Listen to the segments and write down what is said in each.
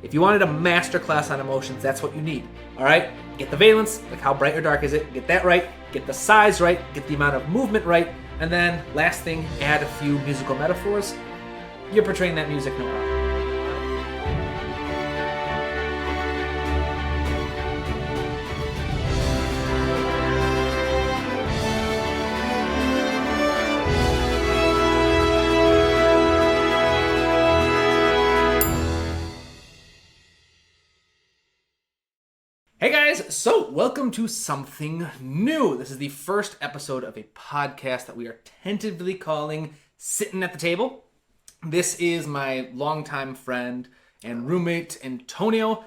If you wanted a masterclass on emotions, that's what you need. All right? Get the valence, like how bright or dark is it? Get that right. Get the size right. Get the amount of movement right. And then, last thing, add a few musical metaphors. You're portraying that music no problem. Hey guys, so welcome to something new. This is the first episode of a podcast that we are tentatively calling Sitting at the Table. This is my longtime friend and roommate, Antonio.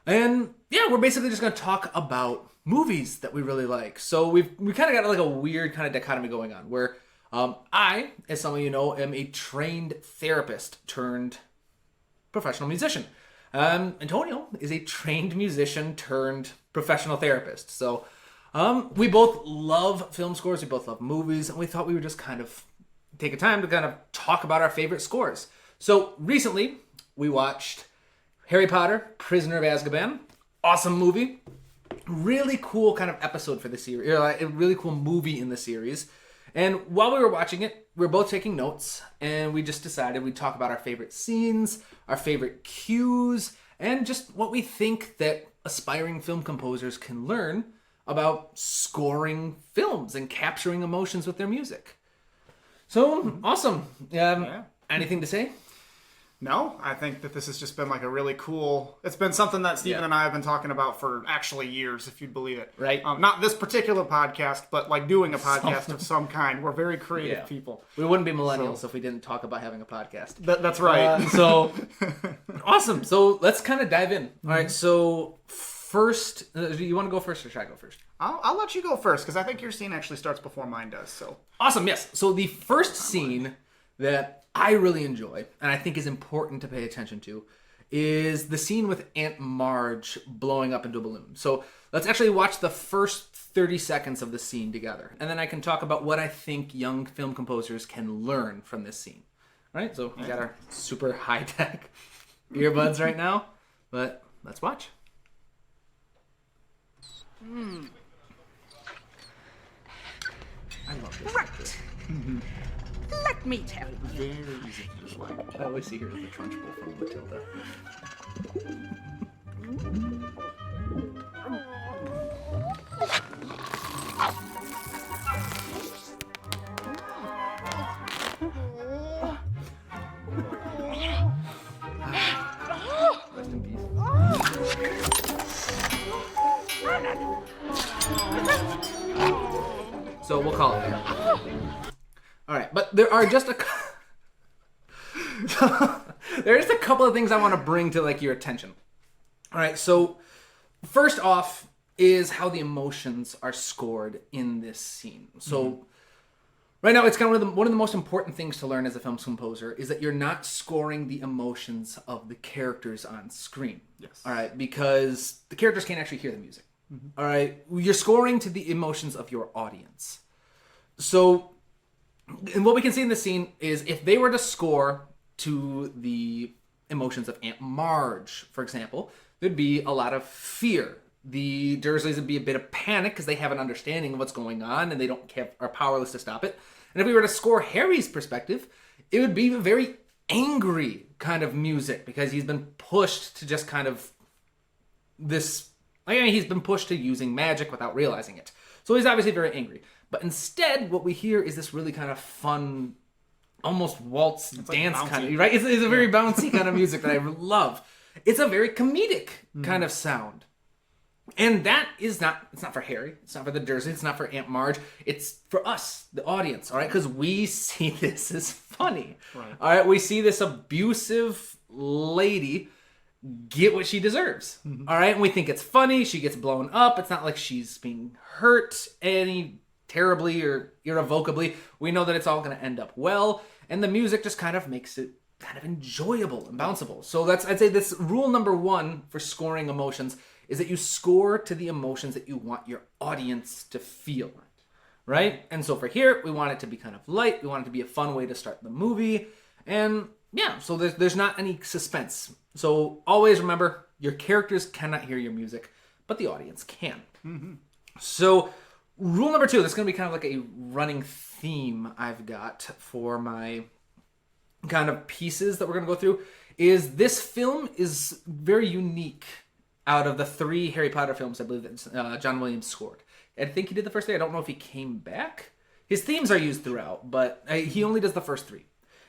And yeah, we're basically just going to talk about movies that we really like. So we kind of got like a weird kind of dichotomy going on where I, as some of you know, am a trained therapist turned professional musician. Antonio is a trained musician turned professional therapist. So we both love film scores, we both love movies, and we thought we would just kind of take a time to kind of talk about our favorite scores. So recently, we watched Harry Potter, Prisoner of Azkaban. Awesome movie. Really cool kind of episode for the series. A really cool movie in the series. And while we were watching it, we were both taking notes, and we just decided we'd talk about our favorite scenes, our favorite cues, and just what we think that aspiring film composers can learn about scoring films and capturing emotions with their music. So, awesome. Anything to say? No, I think that this has just been like a really cool... It's been something that Steven and I have been talking about for actually years, if you'd believe it. Right. Not this particular podcast, but like doing a podcast of some kind. We're very creative people. We wouldn't be millennials if we didn't talk about having a podcast. That's right. Awesome. So let's kind of dive in. All right, so first... do you want to go first or should I go first? I'll let you go first, because I think your scene actually starts before mine does. So awesome, yes. So the first scene that I really enjoy, and I think is important to pay attention to, is the scene with Aunt Marge blowing up into a balloon. So let's actually watch the first 30 seconds of the scene together, and then I can talk about what I think young film composers can learn from this scene. All right, so we got our super high-tech earbuds right now, but let's watch. I love this. Right. Let me tell you. Very easy to just like. I always see her as the Trunchbull from Matilda. Rest in peace. So we'll call it there. All right, but there are just there's a couple of things I want to bring to like your attention. All right, so first off is how the emotions are scored in this scene. So right now, it's kind of one of the most important things to learn as a film composer is that you're not scoring the emotions of the characters on screen. Yes. All right, because the characters can't actually hear the music. All right, you're scoring to the emotions of your audience. So, and what we can see in the scene is if they were to score to the emotions of Aunt Marge, for example, there'd be a lot of fear. The Dursleys would be a bit of panic because they have an understanding of what's going on and they are powerless to stop it. And if we were to score Harry's perspective, it would be a very angry kind of music because he's been pushed to just kind of this... he's been pushed to using magic without realizing it. So he's obviously very angry. But instead, what we hear is this really kind of fun, almost waltz dance like kind of, right? It's a very bouncy kind of music that I love. It's a very comedic kind of sound. And that is it's not for Harry. It's not for the Dursleys. It's not for Aunt Marge. It's for us, the audience, all right? Because we see this as funny. Right. All right, we see this abusive lady get what she deserves. All right, and we think it's funny. She gets blown up. It's not like she's being hurt any terribly or irrevocably. We know that it's all going to end up well, and the music just kind of makes it kind of enjoyable and bounceable. So I'd say this rule number one for scoring emotions is that you score to the emotions that you want your audience to feel. Right? And so for here, we want it to be kind of light. We want it to be a fun way to start the movie. And yeah, so there's not any suspense. So always remember, your characters cannot hear your music, but the audience can. So rule number 2, that's going to be kind of like a running theme I've got for my kind of pieces that we're going to go through, is this film is very unique out of the 3 Harry Potter films, I believe, that John Williams scored. I think he did the first 3. I don't know if he came back. His themes are used throughout, but he only does the first 3.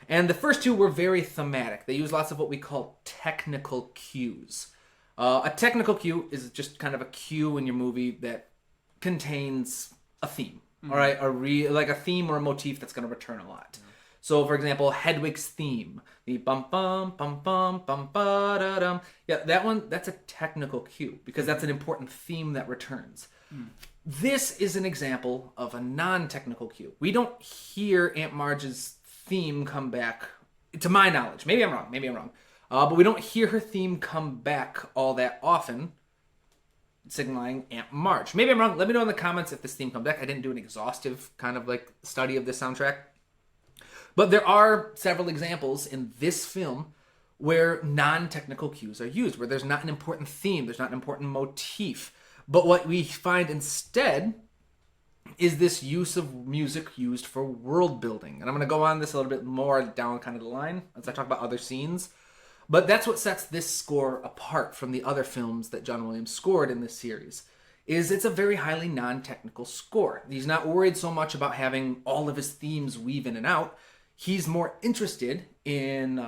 And the first 2 were very thematic. They use lots of what we call technical cues. A technical cue is just kind of a cue in your movie that contains a theme, all right? Like a theme or a motif that's going to return a lot. So, for example, Hedwig's theme, the bum bum bum bum bum ba da dum. Yeah, that one, that's a technical cue because that's an important theme that returns. This is an example of a non-technical cue. We don't hear Aunt Marge's theme come back, to my knowledge. Maybe I'm wrong. But we don't hear her theme come back all that often, signaling Aunt Marge. Maybe I'm wrong. Let me know in the comments if this theme comes back. I didn't do an exhaustive kind of like study of this soundtrack. But there are several examples in this film where non-technical cues are used, where there's not an important theme, there's not an important motif. But what we find instead is this use of music used for world building. And I'm going to go on this a little bit more down kind of the line as I talk about other scenes. But that's what sets this score apart from the other films that John Williams scored in this series, is it's a very highly non-technical score. He's not worried so much about having all of his themes weave in and out. He's more interested in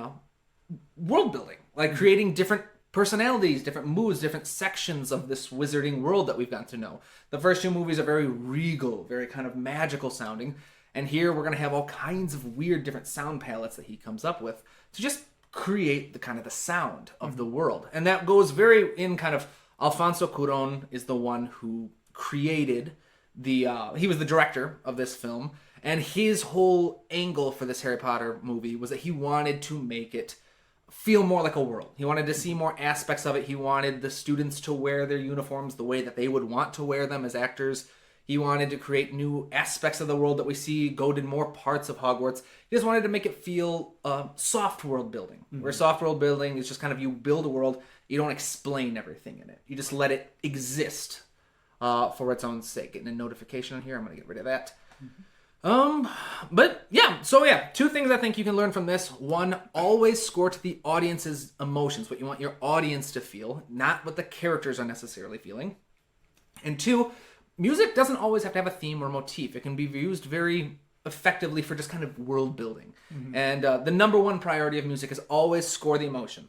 world building, like creating different personalities, different moods, different sections of this wizarding world that we've gotten to know. The first 2 movies are very regal, very kind of magical sounding. And here we're going to have all kinds of weird different sound palettes that he comes up with to just create the kind of the sound of the world. And that goes very in kind of, Alfonso Cuarón is the one who created he was the director of this film. And his whole angle for this Harry Potter movie was that he wanted to make it feel more like a world. He wanted to see more aspects of it. He wanted the students to wear their uniforms the way that they would want to wear them as actors. He wanted to create new aspects of the world that we see go to more parts of Hogwarts. He just wanted to make it feel soft world building, where soft world building is just kind of you build a world, you don't explain everything in it. You just let it exist for its own sake. Getting a notification on here, I'm going to get rid of that. But yeah, so yeah, 2 things I think you can learn from this. 1, always score to the audience's emotions, what you want your audience to feel, not what the characters are necessarily feeling. And 2, music doesn't always have to have a theme or motif. It can be used very effectively for just kind of world building. And the number 1 priority of music is always score the emotion.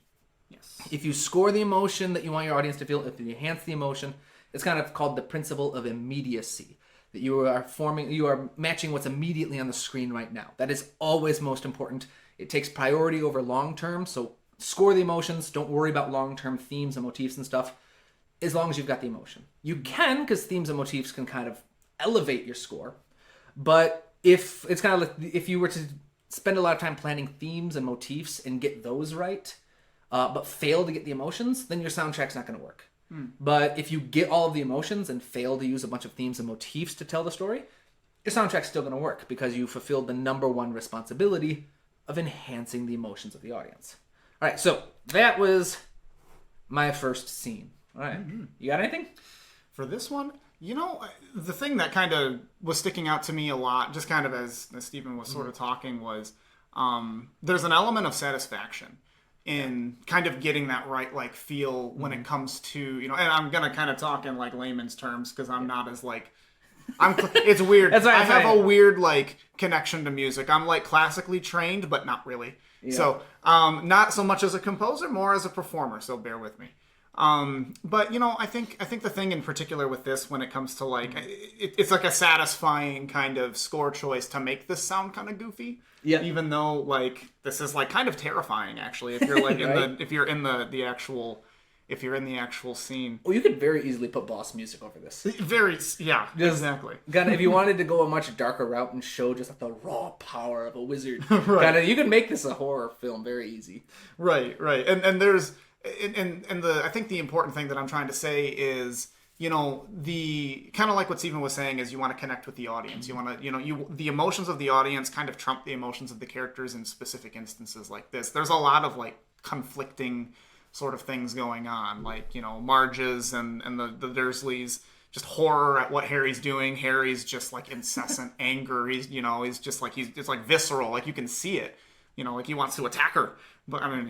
Yes. If you score the emotion that you want your audience to feel, if you enhance the emotion, it's kind of called the principle of immediacy. That you are matching what's immediately on the screen right now. That is always most important. It takes priority over long term, so score the emotions. Don't worry about long-term themes and motifs and stuff, as long as you've got the emotion. You can, because themes and motifs can kind of elevate your score, but if it's kind of like if you were to spend a lot of time planning themes and motifs and get those right, but fail to get the emotions, then your soundtrack's not going to work. But if you get all of the emotions and fail to use a bunch of themes and motifs to tell the story, your soundtrack's still going to work because you fulfilled the number 1 responsibility of enhancing the emotions of the audience. All right, so that was my first scene. All right, You got anything? For this one, the thing that kind of was sticking out to me a lot, just kind of as Stephen was sort of talking, was there's an element of satisfaction in kind of getting that right like feel when it comes to and I'm gonna kind of talk in like layman's terms because I'm not as like it's weird. That's I have a weird like connection to music. I'm like classically trained but not really. So not so much as a composer, more as a performer, so bear with me. But I think the thing in particular with this, when it comes to like it's like a satisfying kind of score choice to make this sound kind of goofy. Yeah. Even though like this is like kind of terrifying actually if you're like right? if you're in the actual scene. Well, you could very easily put boss music over this. Exactly. If you wanted to go a much darker route and show just like the raw power of a wizard, you could make this a horror film very easy. Right. And there's I think the important thing that I'm trying to say is the kind of like what Stephen was saying is you want to connect with the audience. You want to, the emotions of the audience kind of trump the emotions of the characters in specific instances like this. There's a lot of like conflicting sort of things going on, like, Marge's and the Dursleys, just horror at what Harry's doing. Harry's just like incessant anger. He's just like, it's like visceral, like you can see it, like he wants to attack her. But I mean,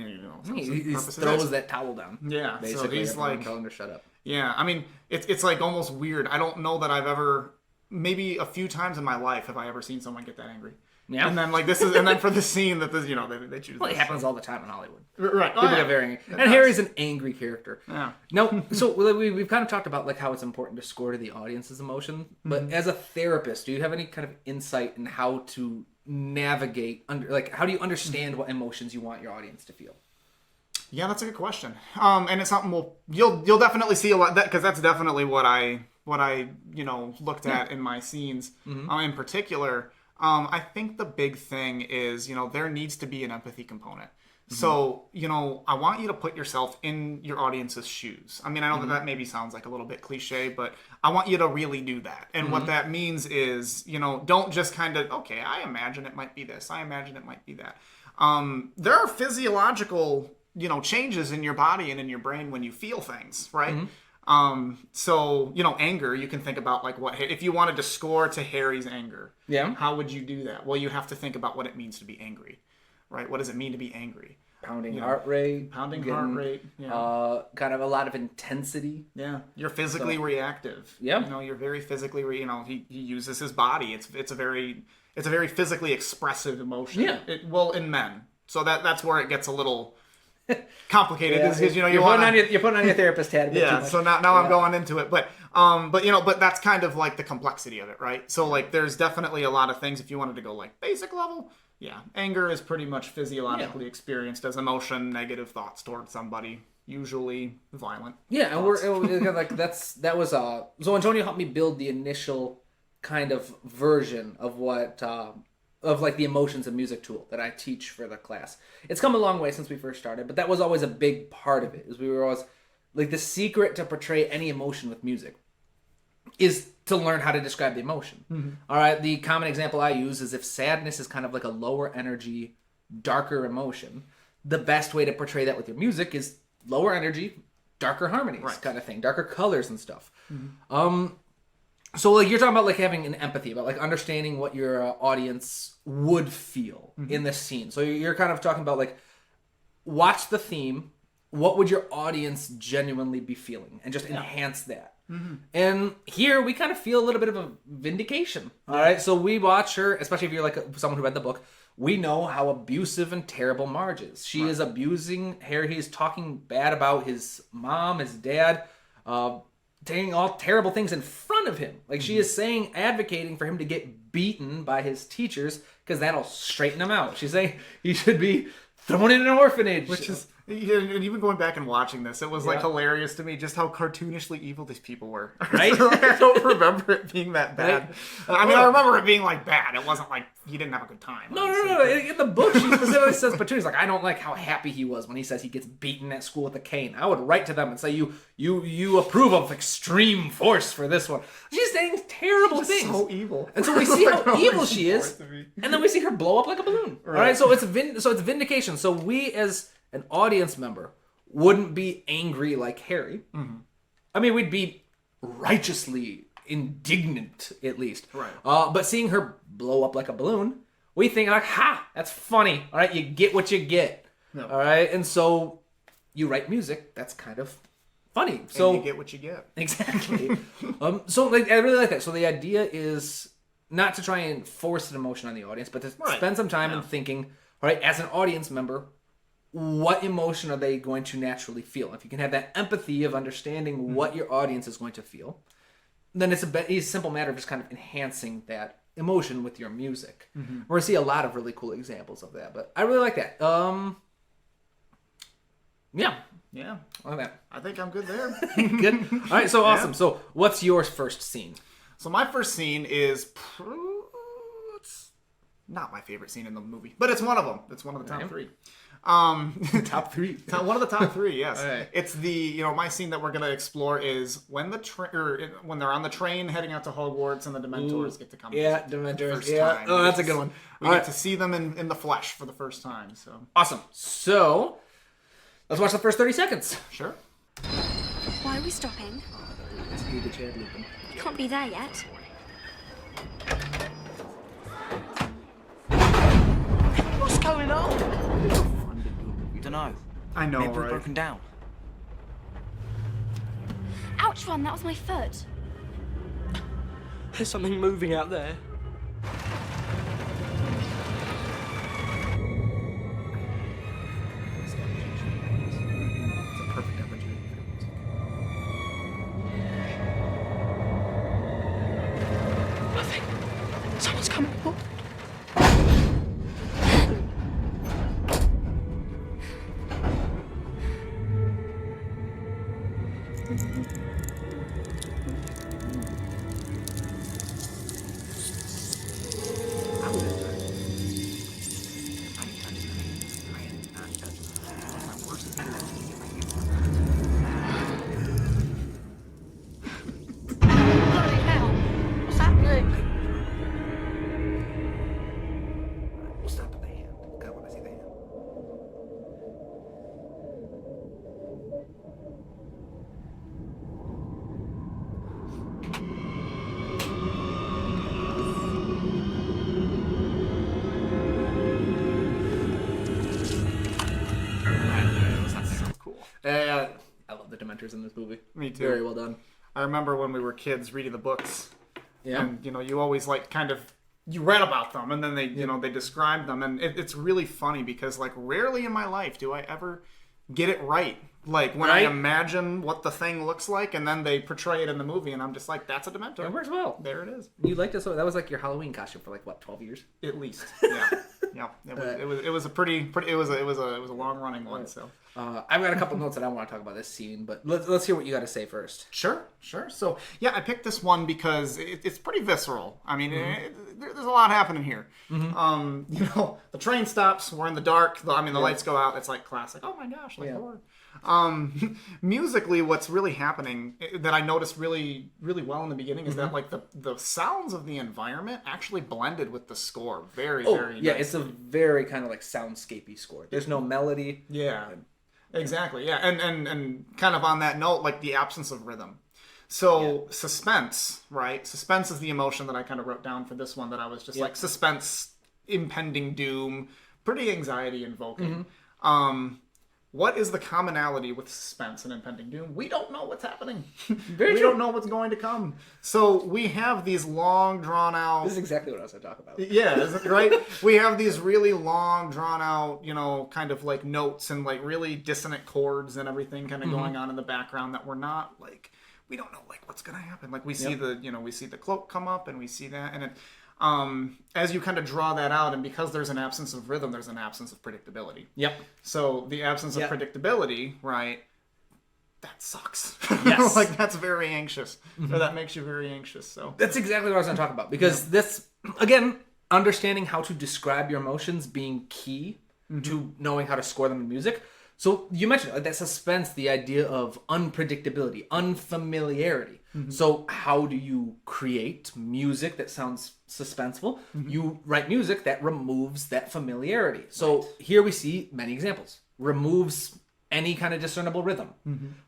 he throws that towel down. Yeah, basically. So he's like telling her to shut up. Yeah, I mean, it's like almost weird. I don't know that I've ever, maybe a few times in my life have I ever seen someone get that angry. Yeah. And then like and then for the scene that this, they choose. Well, it happens all the time in Hollywood. Right. People get very angry. And Harry's an angry character. Yeah. No, so we've kind of talked about like how it's important to score to the audience's emotion. But as a therapist, do you have any kind of insight in how to navigate how do you understand what emotions you want your audience to feel? Yeah, that's a good question. And it's something you'll definitely see a lot because that's definitely what I looked at in my scenes. In particular, I think the big thing is there needs to be an empathy component. So I want you to put yourself in your audience's shoes. I mean, I know that maybe sounds like a little bit cliche, but I want you to really do that. And what that means is don't just kind of I imagine it might be this. I imagine it might be that. There are physiological changes in your body and in your brain when you feel things, right? So, anger, you can think about like if you wanted to score to Harry's anger, how would you do that? Well, you have to think about what it means to be angry, right? What does it mean to be angry? Pounding heart rate. Heart rate. Yeah. Kind of a lot of intensity. Yeah. You're physically reactive. Yeah. You're very physically, he uses his body. It's a very physically expressive emotion. Yeah. In men. So that's where it gets a little complicated because you're putting on your therapist hat a bit too much. So now I'm going into it, but that's kind of like the complexity of it, right? So like there's definitely a lot of things if you wanted to go like basic level. Anger is pretty much physiologically experienced as emotion, negative thoughts towards somebody, usually violent. And we're like so Antonio helped me build the initial kind of version of what of like the emotions and music tool that I teach for the class. It's come a long way since we first started, but that was always a big part of it. Is we were always like the secret to portray any emotion with music is to learn how to describe the emotion. All right, the common example I use is if sadness is kind of like a lower energy, darker emotion, the best way to portray that with your music is lower energy, darker harmonies kind of thing, darker colors and stuff. So like you're talking about like having an empathy, about like understanding what your audience would feel in this scene. So you're kind of talking about like watch the theme, what would your audience genuinely be feeling, and just enhance that. And here we kind of feel a little bit of a vindication. All right, so we watch her, especially if you're like someone who read the book. We know how abusive and terrible Marge is. She is abusing Harry. He's talking bad about his mom, his dad. Saying all terrible things in front of him. Like she is advocating for him to get beaten by his teachers because that'll straighten him out. She's saying he should be thrown in an orphanage. Which is, and even going back and watching this, it was like hilarious to me just how cartoonishly evil these people were. Right? I don't remember it being that bad. Right? I mean, I remember it being like bad. It wasn't like he didn't have a good time. No. In the book, she specifically says Patronus, like, I don't like how happy he was when he says he gets beaten at school with a cane. I would write to them and say, you approve of extreme force for this one. She's saying terrible things. So evil. And so we see how evil she is, and then we see her blow up like a balloon. Right? All right, so it's vindication. So we as an audience member wouldn't be angry like Harry. I mean, we'd be righteously indignant, at least. Right. But seeing her blow up like a balloon, we think like, ha, that's funny. All right, you get what you get. No. All right, and so you write music that's kind of funny. So and you get what you get. Exactly. So like, I really like that. So the idea is not to try and force an emotion on the audience, but to spend some time in thinking, all right, as an audience member, what emotion are they going to naturally feel? If you can have that empathy of understanding what your audience is going to feel, then it's a simple matter of just kind of enhancing that emotion with your music. We're going to see a lot of really cool examples of that, but I really like that. Yeah. I like that. I think I'm good there. Good. All right, so awesome. So what's your first scene? So my first scene is... It's not my favorite scene in the movie, but it's one of them. It's one of the top three. Top three. One of the top three, yes. All right. It's the, my scene that we're going to explore is when when they're on the train heading out to Hogwarts and the Dementors get to come. Yeah, for the Dementors. first Yeah. time. Oh, that's a good one. We All get right. to see them in the flesh for the first time. So Awesome. So, let's watch the first 30 seconds. sure. Why are we stopping? Let's do the Chad looping. We can't be there yet. What's going on? Dunno. I know, Maybe we've right? broken down. Ouch, Ron, that was my foot. There's something moving out there. It's a perfect opportunity for music. Nothing. Someone's coming. Oh. Bloody hell. What's happening? We'll stop at the hand. I want to see the hand. Cool. I love the Dementors in this movie. Me too. Very well done. I remember when we were kids reading the books. Yeah. And, you always you read about them and then they, they described them. And it's really funny because rarely in my life do I ever get it right. Like when I Right? imagine what the thing looks like and then they portray it in the movie and I'm just like, that's a Dementor. It works well. There it is. You liked it so that was like your Halloween costume for 12 years. At least. Yeah. Yeah. It was a pretty it was a long running one, so. I've got a couple notes that I want to talk about this scene, but let's hear what you got to say first. Sure. So, yeah, I picked this one because it's pretty visceral. I mean, there's a lot happening here. The train stops. We're in the dark. The lights go out. It's like classic. Oh my gosh, horror. Musically, what's really happening that I noticed really, really well in the beginning is that the sounds of the environment actually blended with the score very, very yeah, nicely. it's a very kind of soundscapey score. There's no melody. Yeah, exactly. Yeah, and kind of on that note, the absence of rhythm. So suspense, right? Suspense is the emotion that I kind of wrote down for this one. That I was just suspense, impending doom, pretty anxiety invoking. What is the commonality with suspense and impending doom? We don't know what's happening. We don't know what's going to come. So we have these long, drawn out... This is exactly what I was going to talk about. Yeah, right? We have these really long, drawn out, kind of notes and really dissonant chords and everything kind of going on in the background that we're not we don't know what's going to happen. We see we see the cloak come up and we see that and it... as you kind of draw that out, and because there's an absence of rhythm, there's an absence of predictability. Yep. So the absence of predictability, right? That sucks. Yes. That's very anxious. Or that makes you very anxious. So That's exactly what I was going to talk about. Because this, again, understanding how to describe your emotions being key to knowing how to score them in music. So you mentioned that suspense, the idea of unpredictability, unfamiliarity. So how do you create music that sounds suspenseful? You write music that removes that familiarity. So here we see many examples. Removes any kind of discernible rhythm.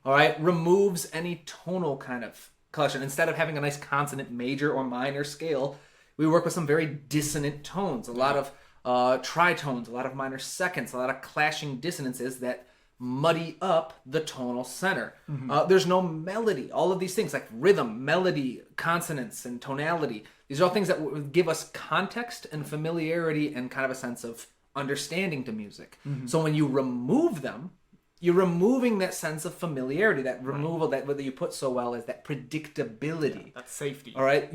All right? Removes any tonal kind of collection. Instead of having a nice consonant major or minor scale, we work with some very dissonant tones. A lot of tritones, a lot of minor seconds, a lot of clashing dissonances that muddy up the tonal center. There's no melody. All of these things like rhythm, melody, consonants, and tonality. These are all things that would give us context and familiarity and kind of a sense of understanding to music. So when you remove them, you're removing that sense of familiarity, that removal that you put so well is that predictability. Yeah, that's safety. All right.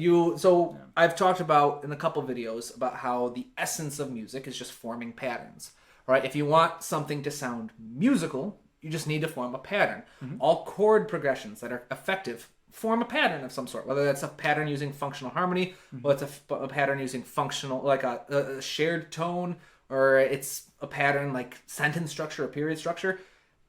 I've talked about in a couple videos about how the essence of music is just forming patterns. All right. If you want something to sound musical, you just need to form a pattern. All chord progressions that are effective form a pattern of some sort, whether that's a pattern using functional harmony, or it's a pattern using functional, like a shared tone, or it's a pattern like sentence structure or period structure.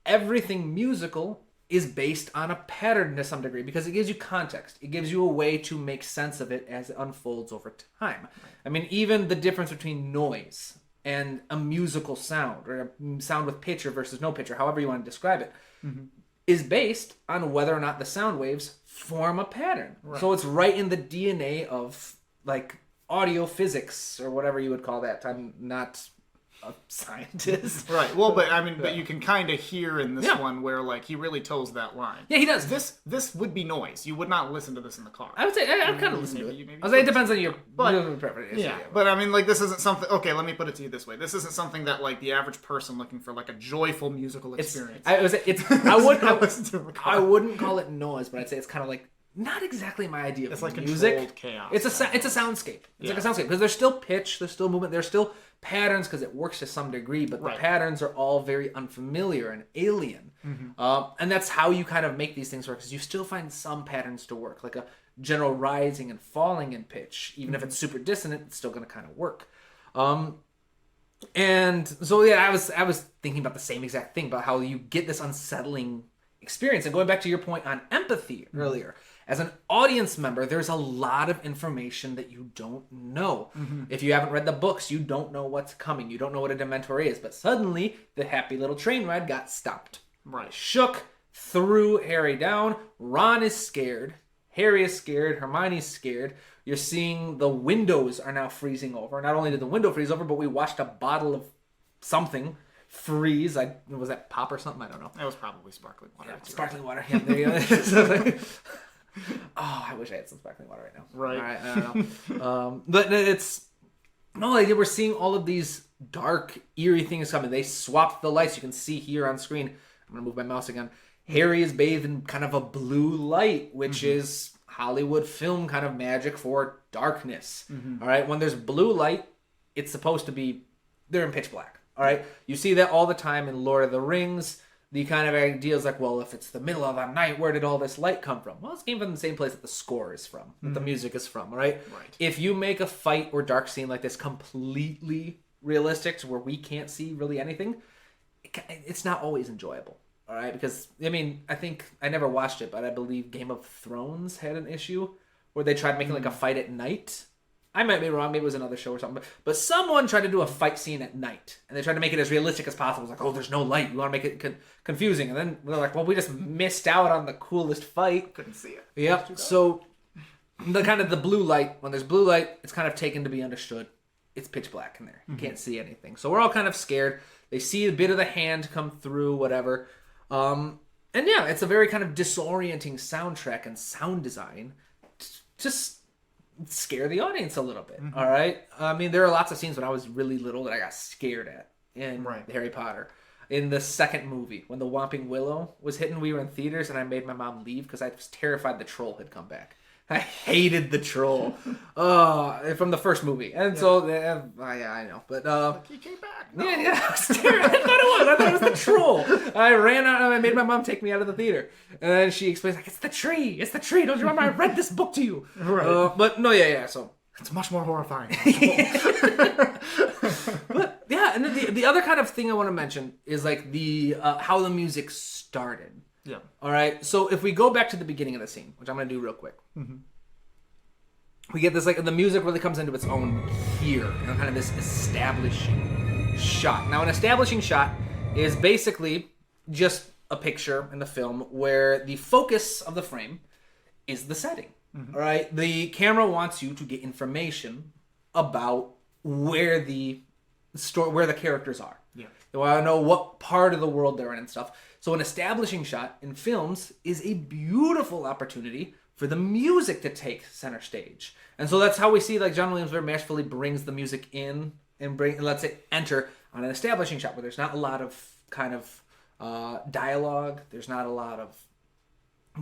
Everything musical is based on a pattern to some degree because it gives you context. It gives you a way to make sense of it as it unfolds over time. I mean, even the difference between noise and a musical sound, or a sound with pitch or versus no pitch, or however you want to describe it, is based on whether or not the sound waves form a pattern. Right. So it's right in the DNA of like audio physics or whatever you would call that. I'm not a scientist. Right. Well, but I mean, but you can kind of hear in this one where like he really toes that line. Yeah, he does. This would be noise. You would not listen to this in the car. I would say I'd kind of listen to it. I would say it depends on your preference. Yeah, but I mean, like this isn't something. Okay, let me put it to you this way: this isn't something that like the average person looking for like a joyful musical experience. I wouldn't call it noise, but I'd say it's kind of like not exactly my idea of it's like music. Chaos. It's a soundscape. It's like a soundscape because there's still pitch, there's still movement, there's still patterns because it works to some degree, but the patterns are all very unfamiliar and alien. And that's how you kind of make these things work, because you still find some patterns to work, like a general rising and falling in pitch. Even if it's super dissonant, it's still going to kind of work. And so yeah, I was thinking about the same exact thing about how you get this unsettling experience. And going back to your point on empathy earlier, as an audience member, there's a lot of information that you don't know. If you haven't read the books, you don't know what's coming. You don't know what a Dementor is. But suddenly, the happy little train ride got stopped. Right. Shook, threw Harry down. Ron is scared. Harry is scared. Hermione's scared. You're seeing the windows are now freezing over. Not only did the window freeze over, but we watched a bottle of something freeze. Was that pop or something? I don't know. That was probably sparkling water. Yeah, sparkling water. Yeah, there you go. Oh, I wish I had some sparkling water right now. Right. All right, I don't know. But it's... No, like we're seeing all of these dark, eerie things coming. They swapped the lights. You can see here on screen. I'm going to move my mouse again. Harry is bathed in kind of a blue light, which is Hollywood film kind of magic for darkness. All right? When there's blue light, it's supposed to be... They're in pitch black. All right? You see that all the time in Lord of the Rings. The kind of idea is like, well, if it's the middle of the night, where did all this light come from? Well, it came from the same place that the score is from, that the music is from, right? If you make a fight or dark scene like this completely realistic to where we can't see really anything, it's not always enjoyable, all right? Because, I mean, I think, I never watched it, but I believe Game of Thrones had an issue where they tried making like a fight at night. I might be wrong. Maybe it was another show or something. But someone tried to do a fight scene at night. And they tried to make it as realistic as possible. It was like, oh, there's no light. You want to make it confusing. And then they're like, well, we just missed out on the coolest fight. Couldn't see it. Yep. So the kind of the blue light, when there's blue light, it's kind of taken to be understood. It's pitch black in there. You can't see anything. So we're all kind of scared. They see a bit of the hand come through, whatever. And yeah, it's a very kind of disorienting soundtrack and sound design. Just scare the audience a little bit. All right. I mean, there are lots of scenes when I was really little that I got scared at in Harry Potter. In the second movie, when the Whomping Willow was hitting, we were in theaters and I made my mom leave because I was terrified the troll had come back. I hated the troll from the first movie. And so, yeah, I know. But, he came back. No. Yeah, I was terrified. I thought it was the troll. I ran out and I made my mom take me out of the theater. And then she explains, like, it's the tree. Don't you remember I read this book to you? Right. But, no, yeah, so. It's much more horrifying. But, yeah, and then the other kind of thing I want to mention is, like, the how the music started. Yeah. All right. So if we go back to the beginning of the scene, which I'm going to do real quick, we get this, like, the music really comes into its own here, kind of this establishing shot. Now, an establishing shot is basically just a picture in the film where the focus of the frame is the setting. All right. The camera wants you to get information about where the characters are. Yeah. They want to know what part of the world they're in and stuff. So an establishing shot in films is a beautiful opportunity for the music to take center stage. And so that's how we see, like, John Williams very masterfully brings the music in and lets it enter on an establishing shot where there's not a lot of kind of dialogue. There's not a lot of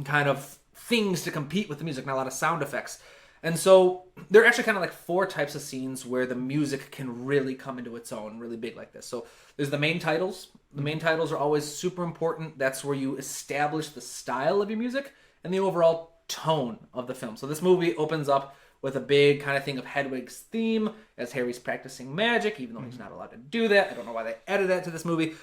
kind of things to compete with the music, not a lot of sound effects. And so there are actually kind of like 4 types of scenes where the music can really come into its own, really big like this. So there's the main titles. The main titles are always super important. That's where you establish the style of your music and the overall tone of the film. So this movie opens up with a big kind of thing of Hedwig's theme as Harry's practicing magic, even though he's not allowed to do that. I don't know why they added that to this movie.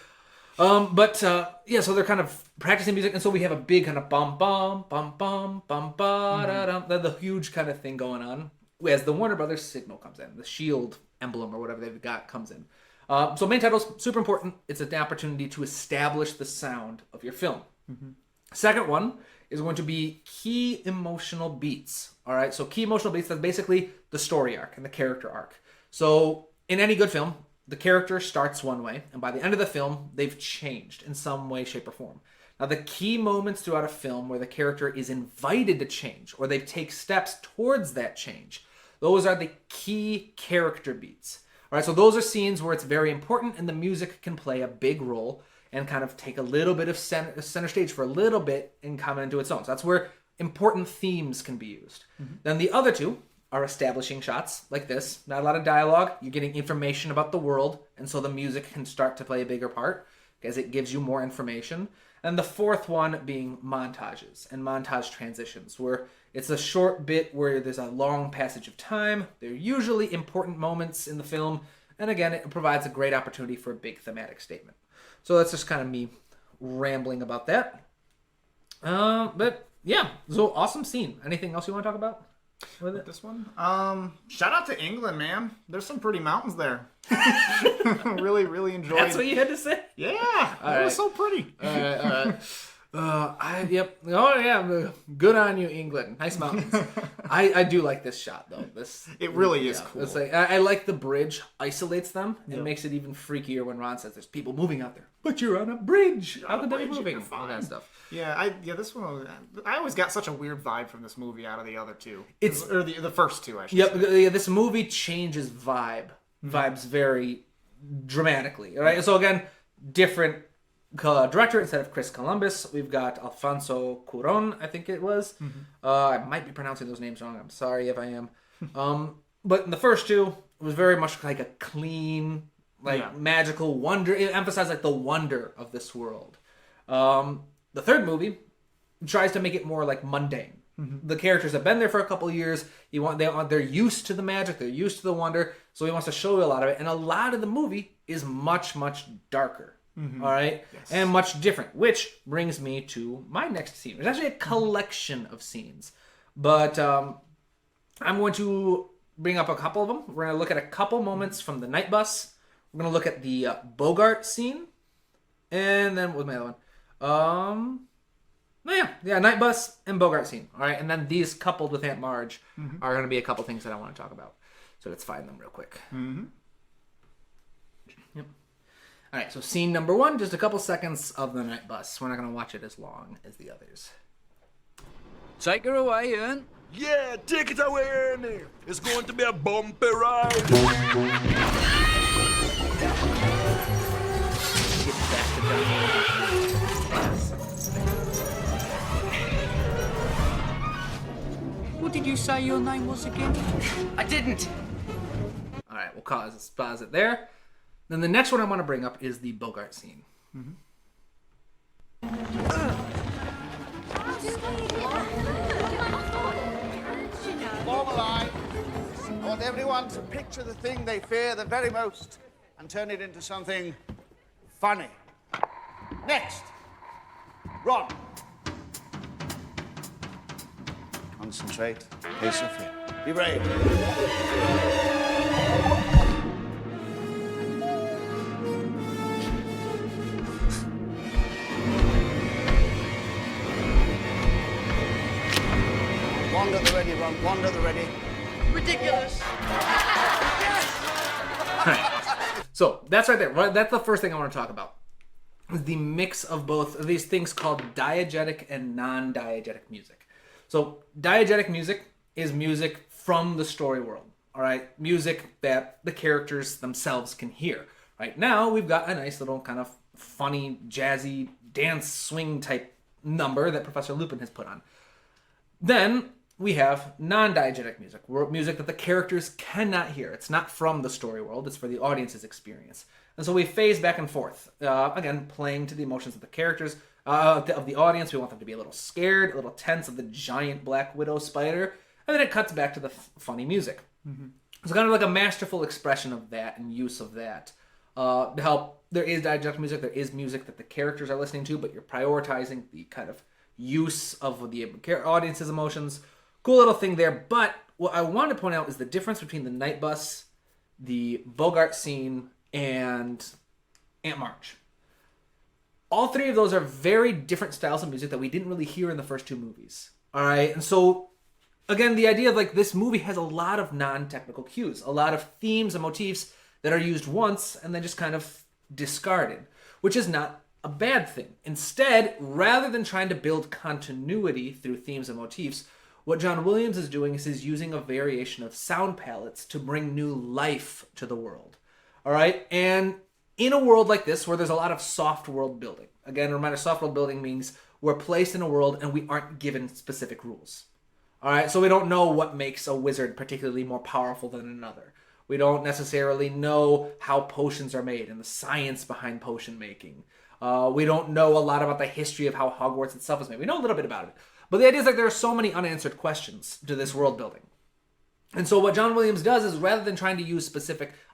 Yeah, so they're kind of practicing music, and so we have a big kind of bum bum bum bum bum ba da dum, the huge kind of thing going on as the Warner Brothers signal comes in, the shield emblem or whatever they've got comes in. So main title's super important. It's an opportunity to establish the sound of your film. Second one is going to be key emotional beats. All right, so key emotional beats, that's basically the story arc and the character arc. So in any good film, the character starts one way, and by the end of the film, they've changed in some way, shape, or form. Now, the key moments throughout a film where the character is invited to change, or they take steps towards that change, those are the key character beats. All right, so those are scenes where it's very important, and the music can play a big role and kind of take a little bit of center stage for a little bit and come into its own. So that's where important themes can be used. Then the other two are establishing shots like this. Not a lot of dialogue. You're getting information about the world, and so the music can start to play a bigger part as it gives you more information. And the fourth one being montages and montage transitions, where it's a short bit where there's a long passage of time. They're usually important moments in the film, and again, it provides a great opportunity for a big thematic statement. So that's just kind of me rambling about that. But yeah, so awesome scene. Anything else you want to talk about with it? This one? Shout out to England, man. There's some pretty mountains there. Really, really enjoyed. That's what you had to say? Yeah, it was so pretty. All right. Yep. Oh yeah. Good on you, England. Nice mountains. I do like this shot though. It really is cool. It's like, I like the bridge isolates them. It makes it even freakier when Ron says there's people moving out there. But you're on a bridge. How could they be moving? All that stuff. Yeah, this one. I always got such a weird vibe from this movie out of the other two. Or the first two, I should say. Yeah. This movie changes vibes very dramatically. All right. So again, different director instead of Chris Columbus. We've got Alfonso Cuarón, I think it was. I might be pronouncing those names wrong. I'm sorry if I am. But in the first two, it was very much like a clean, magical wonder. It emphasized like the wonder of this world. The third movie tries to make it more like mundane. The characters have been there for a couple of years. They're used to the magic. They're used to the wonder. So he wants to show you a lot of it. And a lot of the movie is much, much darker. All right? Yes. And much different. Which brings me to my next scene. It's actually a collection of scenes. But I'm going to bring up a couple of them. We're going to look at a couple moments from the night bus. We're going to look at the Bogart scene. And then, what was my other one? Night bus and Bogart scene. All right, and then these coupled with Aunt Marge are going to be a couple things that I want to talk about. So let's find them real quick. Yep. All right, so scene number one, just a couple seconds of the night bus. We're not going to watch it as long as the others. Take her away, Ian. Yeah, take it away, Ernie. It's going to be a bumpy ride. Get back to Johnny. What did you say your name was again? I didn't. All right, we'll pause it there. Then the next one I want to bring up is the Bogart scene. Form a line. I want everyone to picture the thing they fear the very most and turn it into something funny. Next. Ron. Concentrate. Face your fear. Be brave. Wander the ready, Ron. Wander the ready. Ridiculous. So that's right there. That's the first thing I want to talk about. Is the mix of both of these things called diegetic and non-diegetic music. So diegetic music is music from the story world. All right, music that the characters themselves can hear. Right now, we've got a nice little kind of funny, jazzy dance swing type number that Professor Lupin has put on. Then we have non-diegetic music, music that the characters cannot hear. It's not from the story world, it's for the audience's experience. And so we phase back and forth, again, playing to the emotions of the characters, of the audience. We want them to be a little scared, a little tense of the giant Black Widow spider. and then it cuts back to the funny music. It's kind of like a masterful expression of that and use of that. To help, there is diegetic music, there is music that the characters are listening to, but you're prioritizing the kind of use of the audience's emotions. Cool little thing there, but what I want to point out is the difference between the night bus, the Bogart scene, and Aunt Marge. All three of those are very different styles of music that we didn't really hear in the first two movies. All right, and so again, the idea of like this movie has a lot of non-technical cues, a lot of themes and motifs that are used once and then just kind of discarded, which is not a bad thing. Instead, rather than trying to build continuity through themes and motifs, what John Williams is doing is he's using a variation of sound palettes to bring new life to the world. All right, and in a world like this where there's a lot of soft world building, again, reminder, soft world building means we're placed in a world and we aren't given specific rules. All right, so we don't know what makes a wizard particularly more powerful than another. We don't necessarily know how potions are made and the science behind potion making. We don't know a lot about the history of how Hogwarts itself is made. We know a little bit about it. But the idea is like there are so many unanswered questions to this world building. And so what John Williams does is rather than trying to use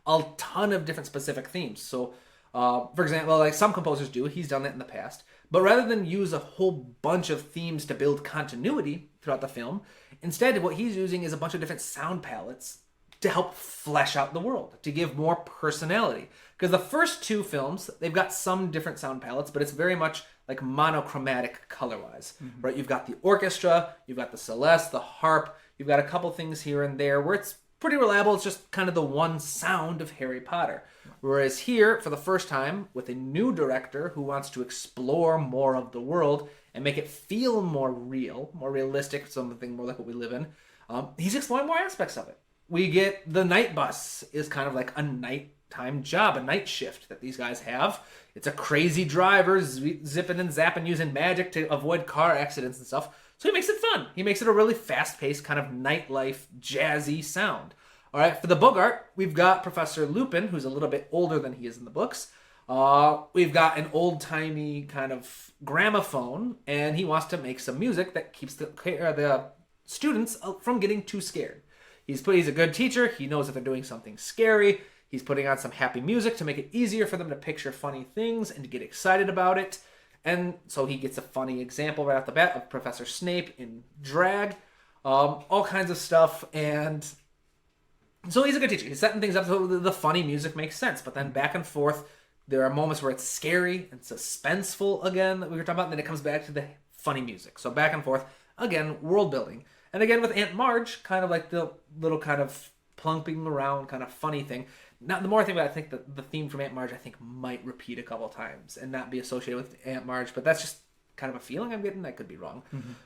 a ton of different specific themes. So, for example, like some composers do, he's done that in the past. But rather than use a whole bunch of themes to build continuity throughout the film, instead what he's using is a bunch of different sound palettes to help flesh out the world, to give more personality. Because the first two films, they've got some different sound palettes, but it's very much like monochromatic color-wise, right? You've got the orchestra, you've got the celeste, the harp, you've got a couple things here and there where it's pretty reliable. It's just kind of the one sound of Harry Potter. Whereas here, for the first time, with a new director who wants to explore more of the world and make it feel more real, more realistic, something more like what we live in, he's exploring more aspects of it. We get the night bus is kind of like a nighttime job, a night shift that these guys have. It's a crazy driver zipping and zapping using magic to avoid car accidents and stuff. So he makes it fun. He makes it a really fast-paced kind of nightlife, jazzy sound. All right, for the Bogart, we've got Professor Lupin, who's a little bit older than he is in the books. We've got an old-timey kind of gramophone, and he wants to make some music that keeps the students from getting too scared. He's a good teacher. He knows that they're doing something scary. He's putting on some happy music to make it easier for them to picture funny things and to get excited about it. And so he gets a funny example right off the bat of Professor Snape in drag, all kinds of stuff. And so he's a good teacher. He's setting things up so the funny music makes sense. But then back and forth, there are moments where it's scary and suspenseful again that we were talking about. And then it comes back to the funny music. So back and forth, again, world building. And again, with Aunt Marge, kind of like the little kind of plumping around kind of funny thing. Now, the more I think about it, I think that the theme from Aunt Marge, I think, might repeat a couple times and not be associated with Aunt Marge. But that's just kind of a feeling I'm getting. I could be wrong.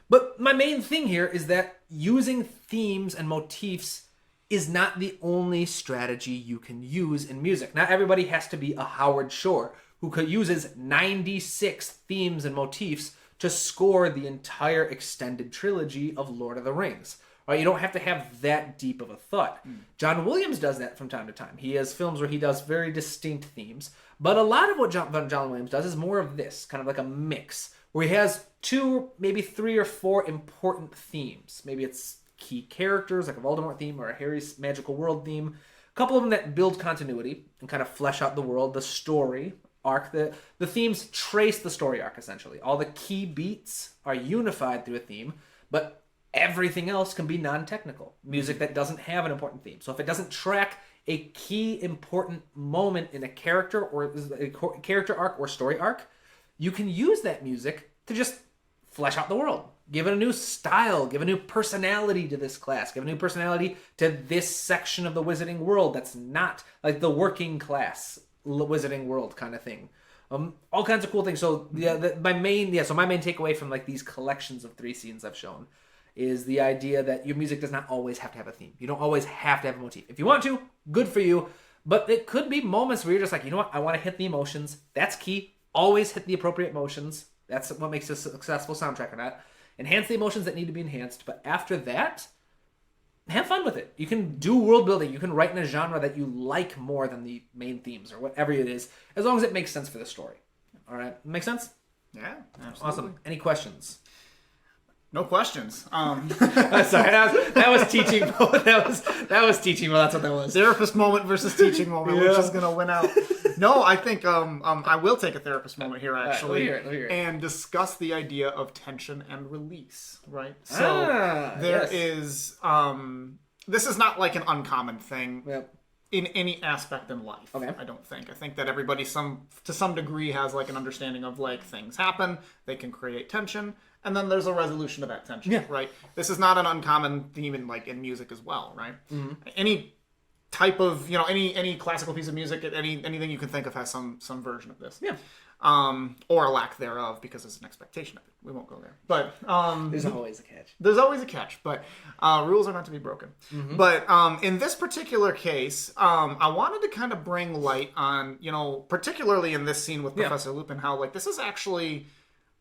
But my main thing here is that using themes and motifs is not the only strategy you can use in music. Not everybody has to be a Howard Shore who uses 96 themes and motifs to score the entire extended trilogy of Lord of the Rings. Right? You don't have to have that deep of a thought. John Williams does that from time to time. He has films where he does very distinct themes, but a lot of what John Williams does is more of this, kind of like a mix, where he has 2, maybe 3 or 4 important themes. Maybe it's key characters, like a Voldemort theme or a Harry's Magical World theme. A couple of them that build continuity and kind of flesh out the world, the story arc. The themes trace the story arc, essentially. All the key beats are unified through a theme, but everything else can be non-technical. Music that doesn't have an important theme. So if it doesn't track a key important moment in a character or a character arc or story arc, you can use that music to just flesh out the world. Give it a new style, give a new personality to this class, give a new personality to this section of the wizarding world that's not like the working class wizarding world kind of thing. All kinds of cool things. So my main takeaway from like these collections of 3 scenes I've shown is the idea that your music does not always have to have a theme. You don't always have to have a motif. If you want to, good for you. But it could be moments where you're just like, you know what? I want to hit the emotions. That's key. Always hit the appropriate emotions. That's what makes a successful soundtrack or not. Enhance the emotions that need to be enhanced. But after that, have fun with it. You can do world building. You can write in a genre that you like more than the main themes or whatever it is, as long as it makes sense for the story. All right? Make sense? Yeah, absolutely. Awesome. Any questions? No questions. Sorry, that was teaching. That was teaching. Well, that's what that was. Therapist moment versus teaching moment. Which is gonna win out? No, I think I will take a therapist moment here actually, let me hear it. and discuss the idea of tension and release. Right. So there is. This is not like an uncommon thing. Yep. In any aspect in life. Okay. I don't think. I think that everybody to some degree has like an understanding of like things happen, they can create tension, and then there's a resolution to that tension, right? This is not an uncommon theme in music as well, right? Mm-hmm. Any type of, any classical piece of music, anything you can think of has some version of this. Yeah. Or a lack thereof, because there's an expectation of it. We won't go there. But there's always a catch. There's always a catch, but rules are not to be broken. Mm-hmm. But in this particular case, I wanted to kind of bring light on, particularly in this scene with Professor Lupin, how like this is actually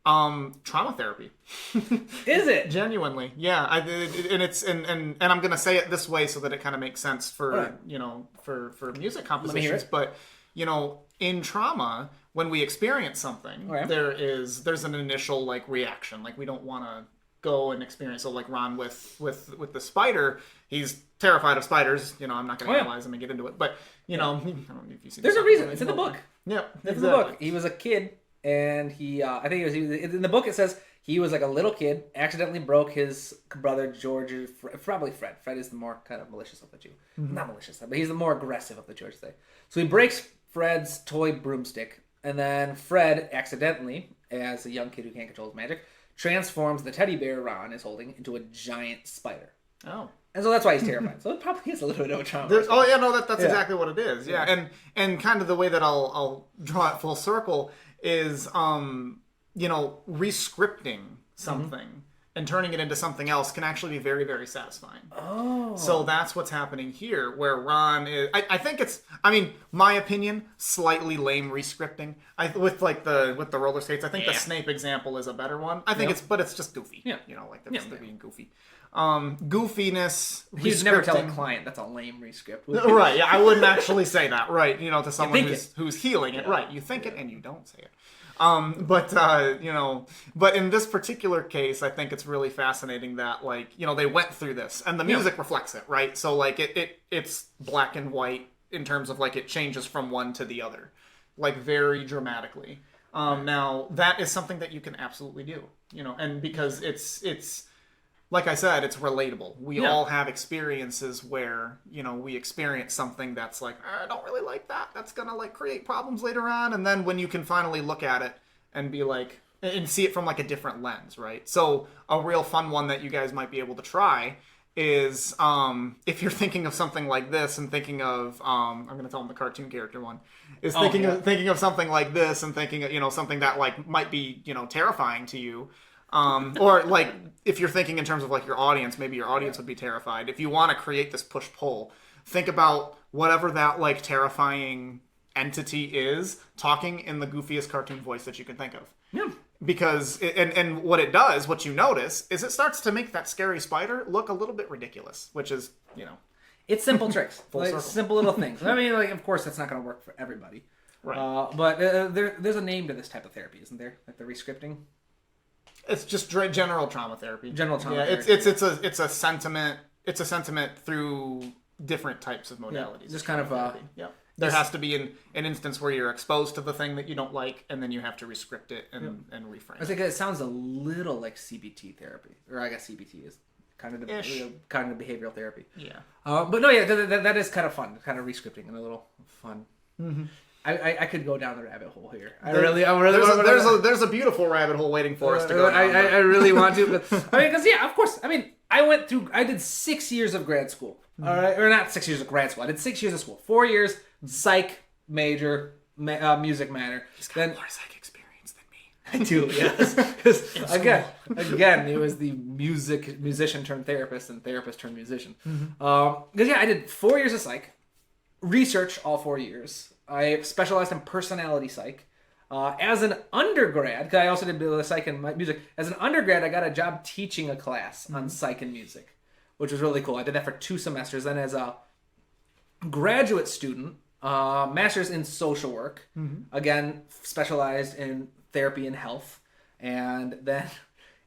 trauma therapy. Is it? Genuinely, yeah. And I'm gonna say it this way so that it kind of makes sense for for music compositions. But in trauma, when we experience something, there's an initial like reaction. Like we don't want to go and experience. So like Ron with the spider, he's terrified of spiders. I'm not going to analyze them and get into it, but I don't know if you've seen. There's a reason. It's in the book. Yeah, it's in the book. He was a kid, and he I think he was in the book. It says he was like a little kid, accidentally broke his brother George's, probably Fred. Fred is the more kind of malicious of the two. Mm-hmm. Not malicious, but he's the more aggressive of the two, I should say. So he breaks Fred's toy broomstick. And then Fred accidentally, as a young kid who can't control his magic, transforms the teddy bear Ron is holding into a giant spider. Oh. And so that's why he's terrified. So it probably is a little bit of trauma. That's exactly what it is. Yeah. And kind of the way that I'll draw it full circle is, rescripting something and turning it into something else can actually be very, very satisfying. Oh. So that's what's happening here, where Ron is... I think it's... my opinion, slightly lame rescripting. With the roller skates, I think the Snape example is a better one. I think it's just goofy. Yeah. They're being goofy. Goofiness... You'd never tell a client that's a lame rescript. Right, yeah, I wouldn't actually say that, right, to someone who's healing it. Right, you think it and you don't say it. But in this particular case, I think it's really fascinating that, they went through this, and the music reflects it, right? So, it's black and white in terms of, it changes from one to the other, very dramatically. Now, that is something that you can absolutely do, and because it's like I said, it's relatable. We all have experiences where, we experience something that's like, I don't really like that. That's going to create problems later on. And then when you can finally look at it and be and see it from a different lens, right? So a real fun one that you guys might be able to try is if you're thinking of something like this and thinking of, I'm going to tell them the cartoon character one, is thinking of something like this and thinking of, something that might be, terrifying to you. Or if you're thinking in terms of your audience, maybe your audience would be terrified. If you want to create this push-pull, think about whatever that terrifying entity is talking in the goofiest cartoon voice that you can think of. Yeah. Because and what it does, what you notice, is it starts to make that scary spider look a little bit ridiculous, which is, it's simple tricks, circle. Simple little things. Of course, that's not going to work for everybody. Right. But there's a name to this type of therapy, isn't there? The rescripting. It's just general trauma therapy. General trauma therapy. It's a sentiment. It's a sentiment through different types of modalities. Yeah, just kind of There has to be an instance where you're exposed to the thing that you don't like, and then you have to rescript it and reframe. I think it sounds a little like CBT therapy, or I guess CBT is kind of behavioral therapy. Yeah. But no, that is kind of fun, kind of rescripting and a little fun. Mm-hmm. I could go down the rabbit hole here. There's a beautiful rabbit hole waiting for us to go down. I really want to, but because of course, I did 6 years of grad school. Mm-hmm. All right, or not 6 years of grad school. I did 6 years of school. 4 years psych major, music minor. He's got more psych experience than me. I do, yes. Because again, it was the musician turned therapist and therapist turned musician. Because I did 4 years of psych, research all 4 years. I specialized in personality psych. As an undergrad, because I also did a bit of psych and music, as an undergrad, I got a job teaching a class on psych and music, which was really cool. I did that for 2 semesters. Then as a graduate student, master's in social work, again, specialized in therapy and health. And then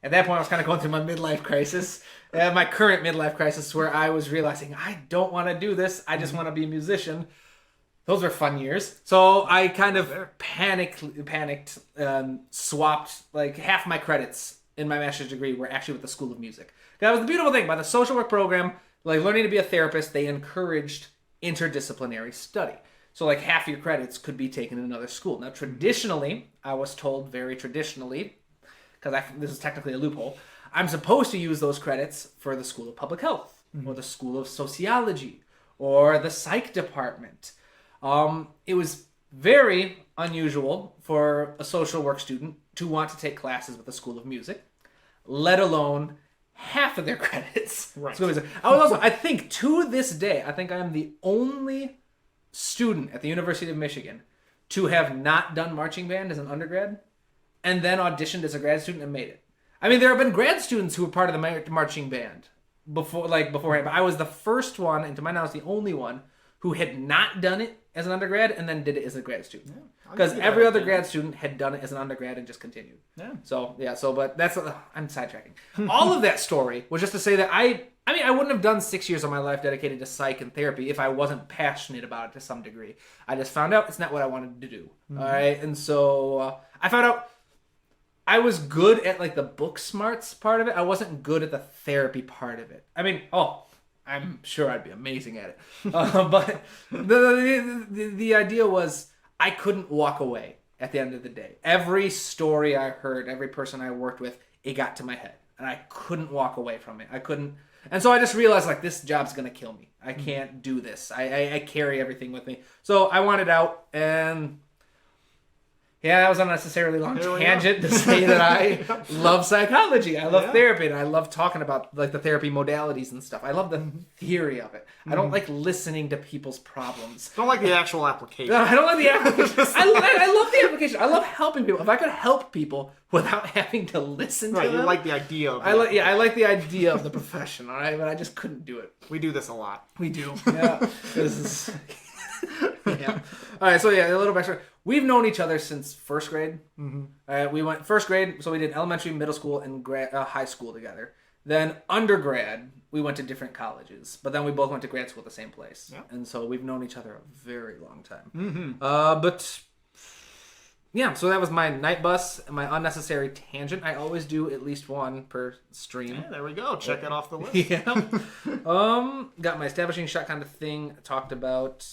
At that point, I was kind of going through my midlife crisis, my current midlife crisis, where I was realizing I don't want to do this. I just want to be a musician. Those were fun years. So I kind of panicked, swapped like half my credits in my master's degree were actually with the School of Music. That was the beautiful thing about the social work program. Like learning to be a therapist, they encouraged interdisciplinary study. So like half your credits could be taken in another school. Now traditionally, I was told very traditionally, because this is technically a loophole, I'm supposed to use those credits for the School of Public Health or the School of Sociology or the Psych Department. It was very unusual for a social work student to want to take classes with the School of Music, let alone half of their credits. Right. I think to this day, I think I am the only student at the University of Michigan to have not done marching band as an undergrad and then auditioned as a grad student and made it. I mean, there have been grad students who were part of the marching band beforehand, but I was the first one, and to my knowledge, the only one who had not done it as an undergrad and then did it as a grad student. Because every other grad student had done it as an undergrad and just continued. Yeah. But that's, I'm sidetracking. All of that story was just to say that I wouldn't have done 6 years of my life dedicated to psych and therapy if I wasn't passionate about it to some degree. I just found out it's not what I wanted to do. Mm-hmm. All right. And so I found out I was good at like the book smarts part of it. I wasn't good at the therapy part of it. I mean, I'm sure I'd be amazing at it. But the idea was I couldn't walk away at the end of the day. Every story I heard, every person I worked with, it got to my head. And I couldn't walk away from it. I couldn't. And so I just realized, like, this job's going to kill me. I can't do this. I carry everything with me. So I wanted out, and yeah, that was an unnecessarily long tangent to say that I love psychology. I love therapy, and I love talking about like the therapy modalities and stuff. I love the theory of it. I don't like listening to people's problems. Don't like the actual application. No, I don't like the application. I love the application. I love helping people. If I could help people without having to listen to them. You like the idea of it. I like the idea of the profession, all right? But I just couldn't do it. We do this a lot. We do. Yeah. This is... yeah. All right, so a little backstory. We've known each other since first grade. Mm-hmm. We went first grade, so we did elementary, middle school, and high school together. Then undergrad, we went to different colleges, but then we both went to grad school at the same place. Yeah. And so we've known each other a very long time. Mm-hmm. But yeah, so that was my night bus and my unnecessary tangent. I always do at least one per stream. Yeah, there we go. Check it off the list. Yeah. Got my establishing shot kind of thing talked about.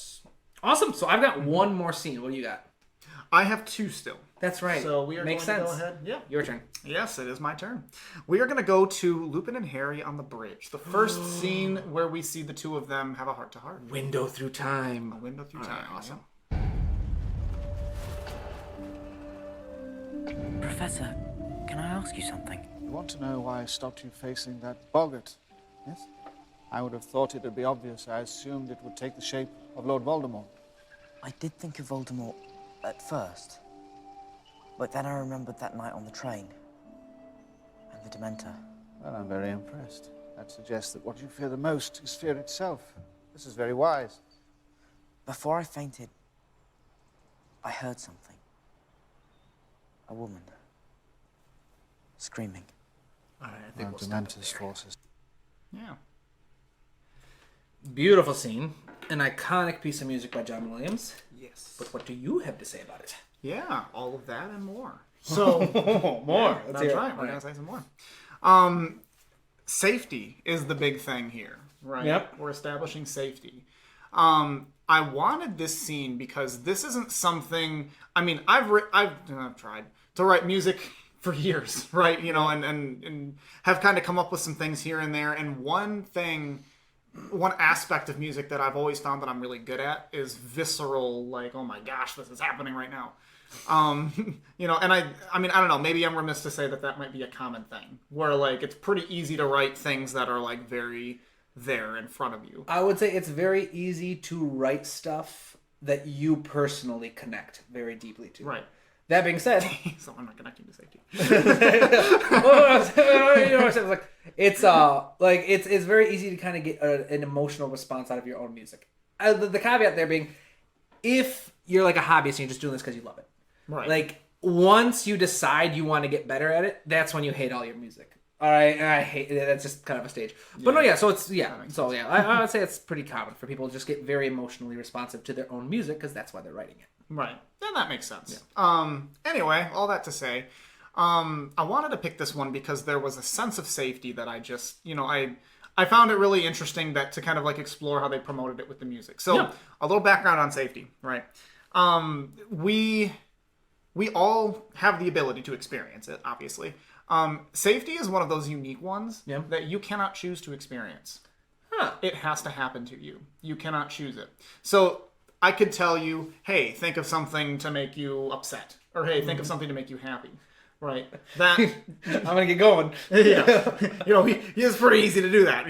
Awesome. So I've got one more scene. What do you got? I have two still. That's right. So we are Makes going sense. to go ahead. Yeah. Your turn. Yes, it is my turn. We are going to go to Lupin and Harry on the bridge. The first scene where we see the two of them have a heart-to-heart. Window through time. A window through time. Right, awesome. Professor, can I ask you something? You want to know why I stopped you facing that boggart? Yes? I would have thought it would be obvious. I assumed it would take the shape of Lord Voldemort. I did think of Voldemort at first, but then I remembered that night on the train and the Dementor. Well, I'm very impressed. That suggests that what you fear the most is fear itself. This is very wise. Before I fainted, I heard something. A woman screaming. All right, I think we'll stop Dementor's forces. Yeah. Beautiful scene. An iconic piece of music by John Williams. Yes. But what do you have to say about it? Yeah, all of that and more. So more. Yeah, that's right. We're going to say some more. Safety is the big thing here, right? Yep. We're establishing safety. I wanted this scene because this isn't something. I mean, I've tried to write music for years, right? You know, and have kind of come up with some things here and there. And one aspect of music that I've always found that I'm really good at is visceral, like, oh my gosh, this is happening right now. You know, and I mean, I don't know, maybe I'm remiss to say that might be a common thing where like it's pretty easy to write things that are like very there in front of you. I would say it's very easy to write stuff that you personally connect very deeply to. Right. That being said, so I'm not connecting to safety. It's very easy to kind of get an emotional response out of your own music. The caveat there being, if you're like a hobbyist and you're just doing this because you love it, right? Like once you decide you want to get better at it, that's when you hate all your music. All right, and I hate it. That's just kind of a stage. But no, yeah. So it's I would say it's pretty common for people to just get very emotionally responsive to their own music because that's why they're writing it. Right. Then that makes sense. Yeah. Anyway, all that to say, I wanted to pick this one because there was a sense of safety that I just, I found it really interesting that to kind of like explore how they promoted it with the music. So a little background on safety, right? We all have the ability to experience it, obviously. Safety is one of those unique ones that you cannot choose to experience. It has to happen to you. You cannot choose it. So I could tell you, hey, think of something to make you upset. Or hey, think of something to make you happy. Right? That I'm gonna get going. Yeah. It's pretty easy to do that.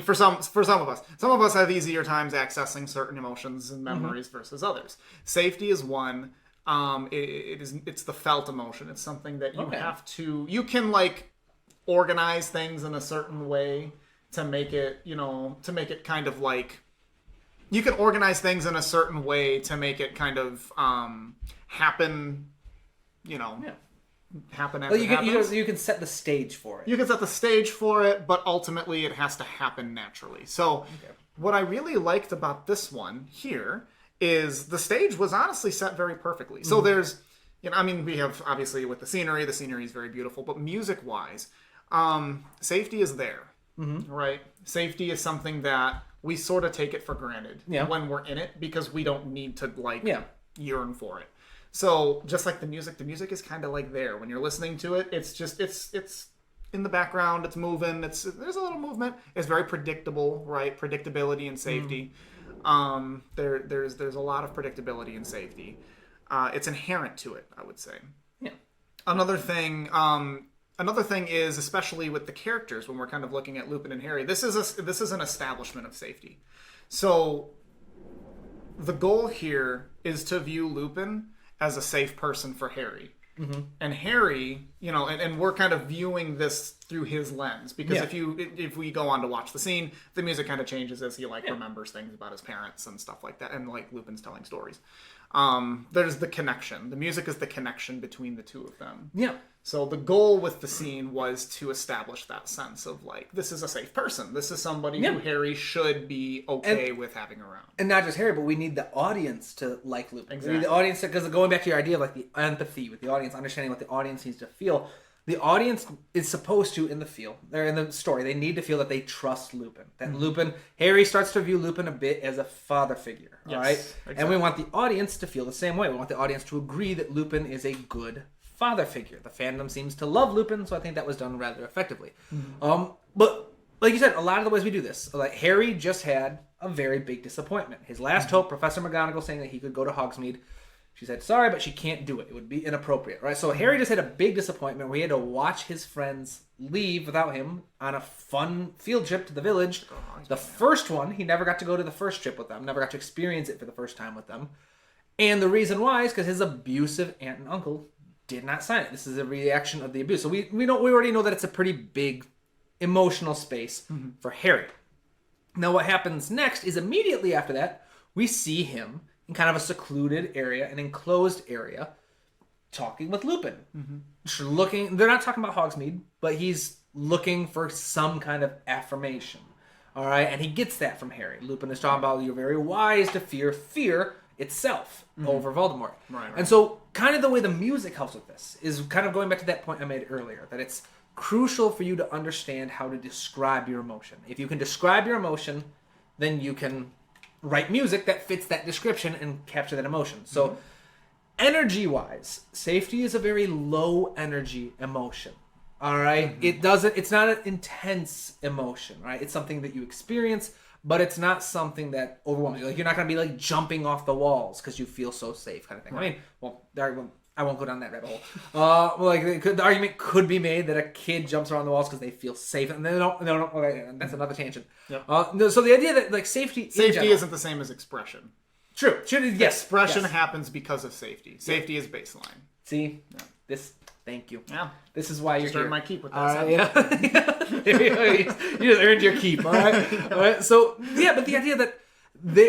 For some of us have easier times accessing certain emotions and memories versus others. Safety is one. It's the felt emotion. It's something that you can like organize things in a certain way to make it, kind of like, you can organize things in a certain way to make it kind of happen, happen as it happens. You can set the stage for it. You can set the stage for it, but ultimately it has to happen naturally. So what I really liked about this one here is the stage was honestly set very perfectly. So there's, we have obviously with the scenery is very beautiful, but music-wise, safety is there, right? Safety is something that we sort of take it for granted when we're in it because we don't need to yearn for it. So just like the music is kind of like there. When you're listening to it, it's just, it's in the background, it's moving, there's a little movement. It's very predictable, right? Predictability and safety. There's a lot of predictability and safety. It's inherent to it, I would say. Yeah. Another thing is, especially with the characters, when we're kind of looking at Lupin and Harry, this is an establishment of safety. So the goal here is to view Lupin as a safe person for Harry. And Harry, and we're kind of viewing this through his lens because if we go on to watch the scene, the music kind of changes as he remembers things about his parents and stuff like that, and like Lupin's telling stories. There's the connection. The music is the connection between the two of them. Yeah. So the goal with the scene was to establish that sense of like, this is a safe person. This is somebody who Harry should be okay with having around. And not just Harry, but we need the audience to like Lupin. Exactly. We need the audience because going back to your idea of like the empathy with the audience, understanding what the audience needs to feel. The audience is supposed to, in the story, they need to feel that they trust Lupin. That Harry starts to view Lupin a bit as a father figure, all right? Exactly. And we want the audience to feel the same way. We want the audience to agree that Lupin is a good father figure. The fandom seems to love Lupin, so I think that was done rather effectively. But like you said, a lot of the ways we do this, like Harry just had a very big disappointment. His last hope, Professor McGonagall saying that he could go to Hogsmeade. She said, sorry, but she can't do it. It would be inappropriate, right? So Harry just had a big disappointment where he had to watch his friends leave without him on a fun field trip to the village. The first one, he never got to go to the first trip with them, never got to experience it for the first time with them. And the reason why is because his abusive aunt and uncle did not sign it. This is a reaction of the abuse. So we already know that it's a pretty big emotional space for Harry. Now what happens next is immediately after that, we see him in kind of a secluded area, an enclosed area, talking with Lupin. They're not talking about Hogsmeade, but he's looking for some kind of affirmation. All right, and he gets that from Harry. Lupin is talking about, you're very wise to fear itself over Voldemort. Right. And so kind of the way the music helps with this is kind of going back to that point I made earlier, that it's crucial for you to understand how to describe your emotion. If you can describe your emotion, then you can write music that fits that description and capture that emotion. So energy-wise, safety is a very low energy emotion. All right? It's not an intense emotion, right? It's something that you experience, but it's not something that overwhelms you. Like, you're not going to be like jumping off the walls because you feel so safe kind of thing. Right. I mean, I won't go down that rabbit hole. The argument could be made that a kid jumps around the walls because they feel safe, and they don't. Okay, that's another tangent. Yep. So the idea that like safety isn't the same as expression. True. Yes. Expression happens because of safety. Safety is baseline. See, this. Thank you. Yeah. This is why you're here. Earned my keep with that. You just earned your keep. All right. All right. So but the idea that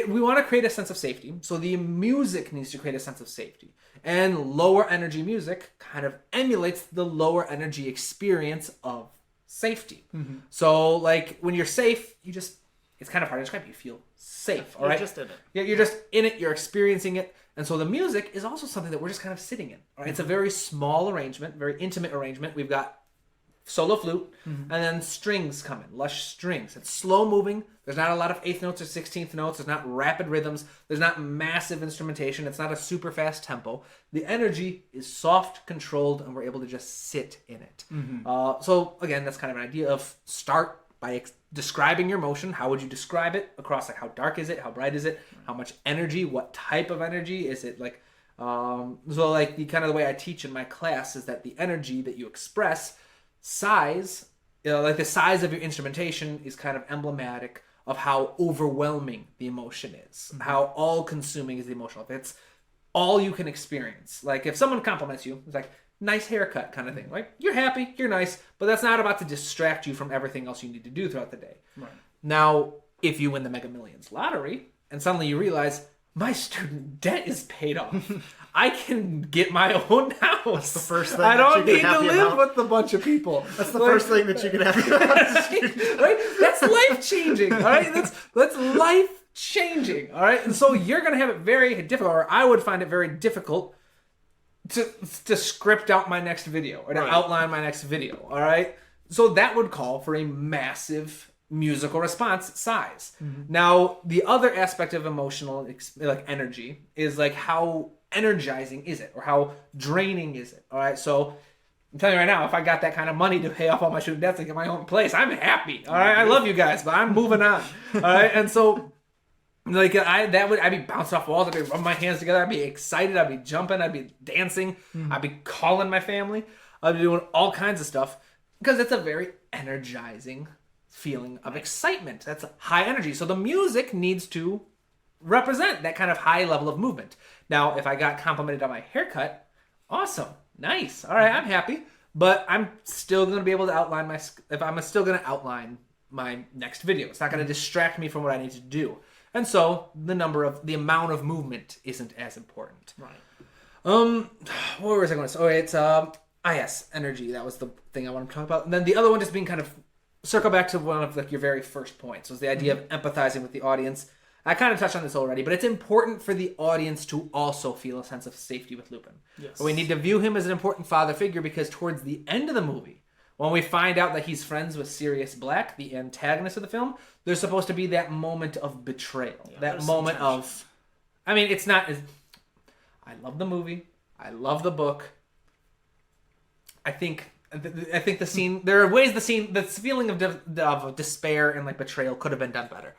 we want to create a sense of safety, so the music needs to create a sense of safety. And lower energy music kind of emulates the lower energy experience of safety. So like when you're safe, it's kind of hard to describe. You feel safe, all right? You're just in it. Yeah, you're just in it, you're experiencing it. And so the music is also something that we're just kind of sitting in. All right? It's a very small arrangement, very intimate arrangement. We've got solo flute, and then strings come in, lush strings. It's slow moving. There's not a lot of 8th notes or 16th notes. There's not rapid rhythms. There's not massive instrumentation. It's not a super fast tempo. The energy is soft, controlled, and we're able to just sit in it. So again, that's kind of an idea of start by describing your motion. How would you describe it across, like, how dark is it? How bright is it? How much energy? What type of energy? Is it like, so like the kind of the way I teach in my class is that the energy that you express, size, like the size of your instrumentation is kind of emblematic of how overwhelming the emotion is, how all-consuming is the emotion. If it's all you can experience, like if someone compliments you, it's like, nice haircut kind of thing, right? You're happy, you're nice, but that's not about to distract you from everything else you need to do throughout the day. Right. Now, if you win the Mega Millions lottery, and suddenly you realize, my student debt is paid off. I can get my own house. That's the first thing I don't that you need can to happy live about. with a bunch of people. That's the first thing that you can have. Right? That's life-changing, all right? That's life-changing, all right? And so you're going to have it very difficult, or I would find it very difficult to script out my next video or to outline my next video, all right? So that would call for a massive musical response size. Now, the other aspect of emotional like energy is like how energizing is it or how draining is it, all right? So I'm telling you right now, if I got that kind of money to pay off all my student debts and get my own place, I'm happy, all right? I love you guys, but I'm moving on, all right? And so like I'd be bouncing off walls, I'd be rubbing my hands together, I'd be excited, I'd be jumping, I'd be dancing, I'd be calling my family, I'd be doing all kinds of stuff because it's a very energizing feeling of excitement. That's high energy. So the music needs to represent that kind of high level of movement. Now, if I got complimented on my haircut, awesome, nice, all right, I'm happy, but I'm still going to be able to outline my next video. It's not going to distract me from what I need to do. And so the amount of movement isn't as important. Right. What was I going to say? Oh, it's yes, energy. That was the thing I wanted to talk about. And then the other one just being kind of circle back to one of like your very first points was the idea of empathizing with the audience. I kind of touched on this already, but it's important for the audience to also feel a sense of safety with Lupin. Yes. We need to view him as an important father figure because towards the end of the movie, when we find out that he's friends with Sirius Black, the antagonist of the film, there's supposed to be that moment of betrayal. That moment of... I mean, it's not... I love the movie. I love the book. I think the scene... There are ways the feeling of despair and like betrayal could have been done better.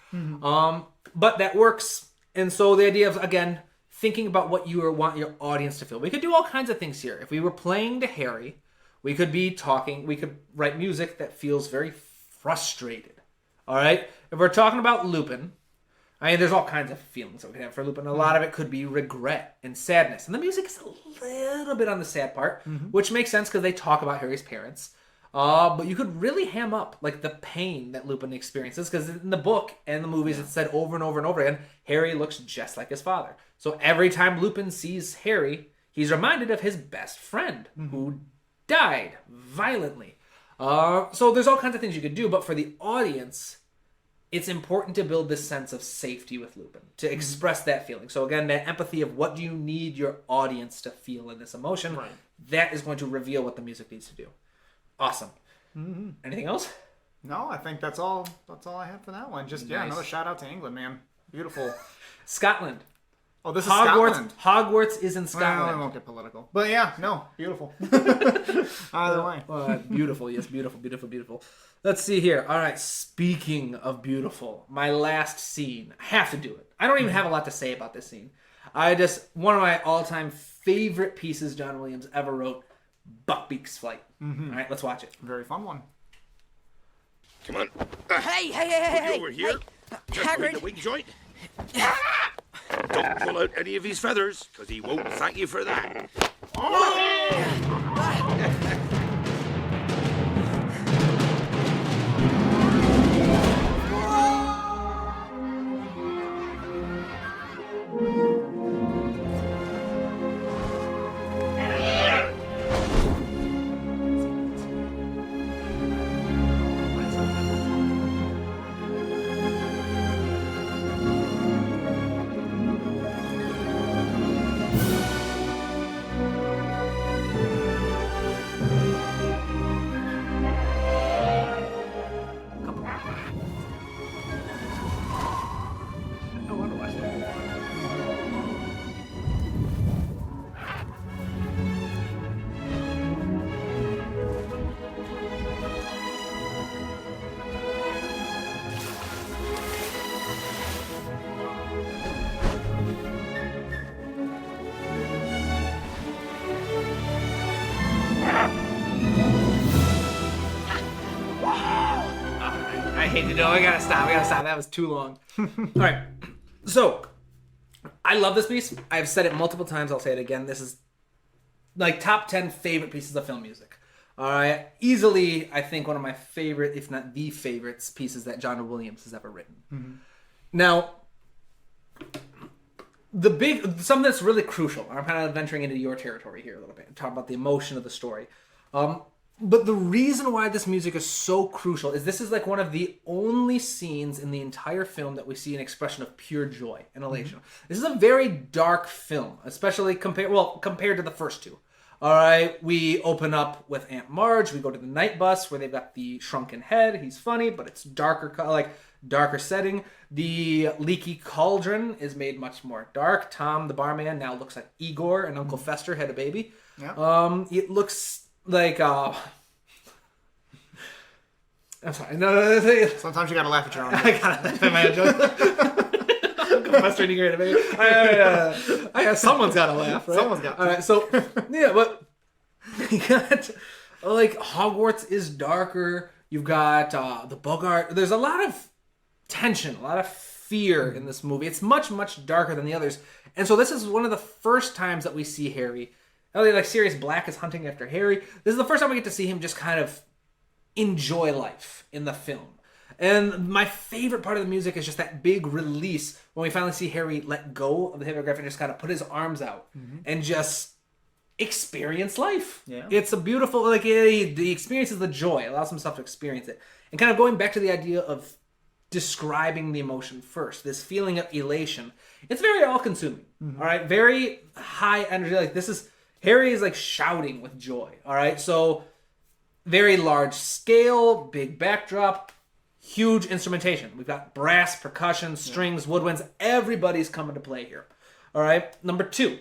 But that works. And so the idea of, again, thinking about what you want your audience to feel. We could do all kinds of things here. If we were playing to Harry... We could be talking, we could write music that feels very frustrated, all right? If we're talking about Lupin, I mean, there's all kinds of feelings that we could have for Lupin. A lot of it could be regret and sadness. And the music is a little bit on the sad part, which makes sense because they talk about Harry's parents. But you could really ham up like the pain that Lupin experiences because in the book and the movies it's said over and over and over again, Harry looks just like his father. So every time Lupin sees Harry, he's reminded of his best friend who died violently. So there's all kinds of things you could do, but for the audience, it's important to build this sense of safety with Lupin, to express that feeling. So again, that empathy of what do you need your audience to feel in this emotion, that is going to reveal what the music needs to do. Awesome. Anything else? No, I think that's all I have for that one. Just, another shout out to England, man. Beautiful. Scotland. Oh, this is Scotland. Hogwarts is in Scotland. Well, I won't get political. But yeah, no, beautiful. Either way. Beautiful, yes, beautiful. Let's see here. All right, speaking of beautiful, my last scene. I have to do it. I don't even have a lot to say about this scene. One of my all-time favorite pieces John Williams ever wrote, Buckbeak's Flight. All right, let's watch it. Very fun one. Come on. Hey! Over here. Just Hagrid. wait the wing joint. Don't pull out any of his feathers, because he won't thank you for that. I hate to do it. We gotta stop. That was too long. All right. So, I love this piece. I've said it multiple times. I'll say it again. This is like top 10 favorite pieces of film music. All right. Easily, I think one of my favorite, if not the favorites, pieces that John Williams has ever written. Mm-hmm. Now, something that's really crucial. I'm kind of venturing into your territory here a little bit. Talk about the emotion of the story. But the reason why this music is so crucial is this is like one of the only scenes in the entire film that we see an expression of pure joy and elation. Mm-hmm. This is a very dark film, especially compared to the first two. All right, we open up with Aunt Marge. We go to the night bus where they've got the shrunken head. He's funny, but it's darker setting. The leaky cauldron is made much more dark. Tom, the barman, now looks like Igor, and Uncle Fester had a baby. Yeah. It looks like I'm sorry. No. Sometimes you gotta laugh at your own. I gotta laugh at my own joke. Uncle Fester and Igor had a baby. Someone's gotta laugh, right? Someone's got to. All right, so yeah, but you got like Hogwarts is darker. You've got the Bogart. There's a lot of tension, a lot of fear in this movie. It's much, much darker than the others. And so this is one of the first times that we see Harry. Like Sirius Black is hunting after Harry. This is the first time we get to see him just kind of enjoy life in the film. And my favorite part of the music is just that big release when we finally see Harry let go of the hippogriff and just kind of put his arms out and just experience life. Yeah. It's a beautiful, the experience is the joy. It allows himself to experience it. And kind of going back to the idea of describing the emotion first, this feeling of elation. It's very all-consuming, all right? Very high energy. Like Harry is like shouting with joy, all right? So very large scale, big backdrop, huge instrumentation. We've got brass, percussion, strings, woodwinds. Everybody's coming to play here, all right? Number 2,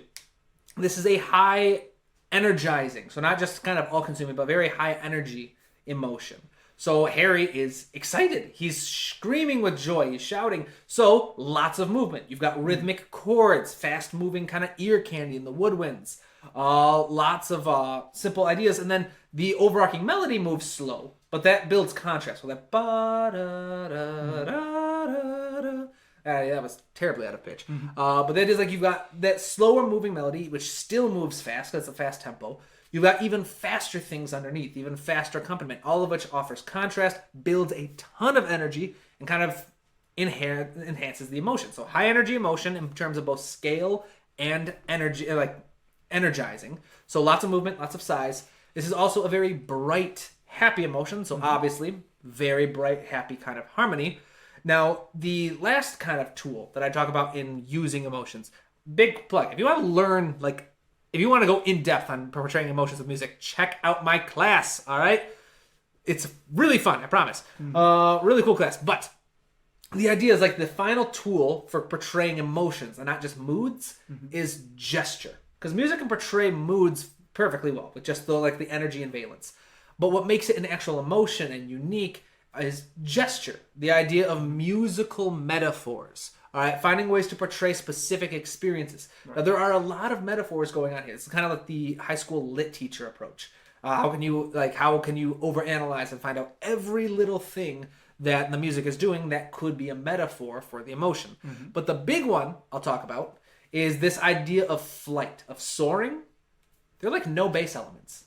this is a high energizing, so not just kind of all-consuming, but very high energy emotion. So Harry is excited. He's screaming with joy. He's shouting. So lots of movement. You've got rhythmic chords, fast-moving kind of ear candy in the woodwinds. Lots of simple ideas. And then the overarching melody moves slow, but that builds contrast. So that ba-da-da-da-da-da. That was terribly out of pitch. But that is like you've got that slower moving melody, which still moves fast because it's a fast tempo. You've got even faster things underneath, even faster accompaniment, all of which offers contrast, builds a ton of energy, and kind of enhances the emotion. So high energy emotion in terms of both scale and energy, like energizing. So lots of movement, lots of size. This is also a very bright, happy emotion. So obviously, very bright, happy kind of harmony. Now, the last kind of tool that I talk about in using emotions, big plug. If you want to learn, if you want to go in depth on portraying emotions with music, check out my class, all right? It's really fun, I promise. Really cool class. But the idea is the final tool for portraying emotions and not just moods is gesture. Because music can portray moods perfectly well with just the energy and valence. But what makes it an actual emotion and unique is gesture. The idea of musical metaphors. All right, finding ways to portray specific experiences. Right. Now, there are a lot of metaphors going on here. It's kind of like the high school lit teacher approach. How can you overanalyze and find out every little thing that the music is doing that could be a metaphor for the emotion? But the big one I'll talk about is this idea of flight, of soaring. There are no bass elements.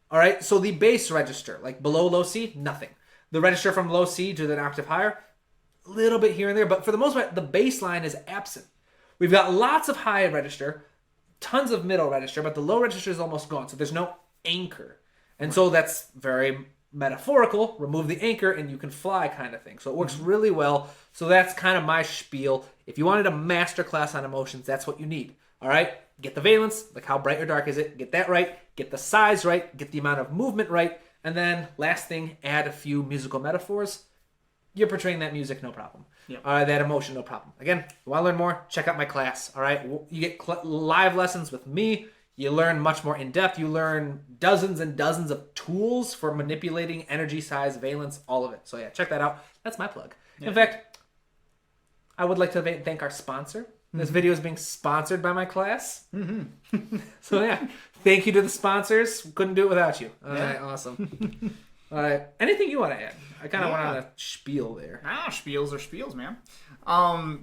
All right, so the bass register, below low C, nothing. The register from low C to the octave higher, little bit here and there, but for the most part, the bass line is absent. We've got lots of high register, tons of middle register, but the low register is almost gone, so there's no anchor. And so that's very metaphorical. Remove the anchor and you can fly kind of thing. So it works really well. So that's kind of my spiel. If you wanted a master class on emotions, that's what you need. All right? Get the valence, how bright or dark is it? Get that right. Get the size right. Get the amount of movement right. And then last thing, add a few musical metaphors. You're portraying that music, no problem. Yep. That emotion, no problem. Again, you want to learn more? Check out my class. All right, you get live lessons with me. You learn much more in depth. You learn dozens and dozens of tools for manipulating energy, size, valence, all of it. So yeah, check that out. That's my plug. Yeah. In fact, I would like to thank our sponsor. This video is being sponsored by my class. So yeah, thank you to the sponsors. Couldn't do it without you. All right, awesome. All right, anything you want to add? I kind of went on a spiel there. Spiels are spiels, man.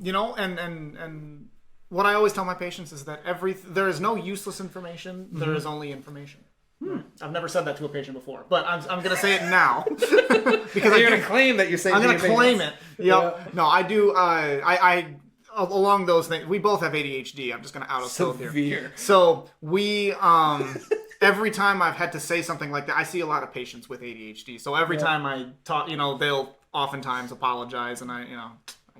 You know, and what I always tell my patients is that there is no useless information. There is only information. I've never said that to a patient before, but I'm going to say it now because you're going to claim that you're saying. I'm going to claim it. Yep. Yeah. No, I do. I along those things. We both have ADHD. I'm just going to out ourselves here. So we every time I've had to say something like that, I see a lot of patients with ADHD. So every time I talk, you know, they'll oftentimes apologize, and I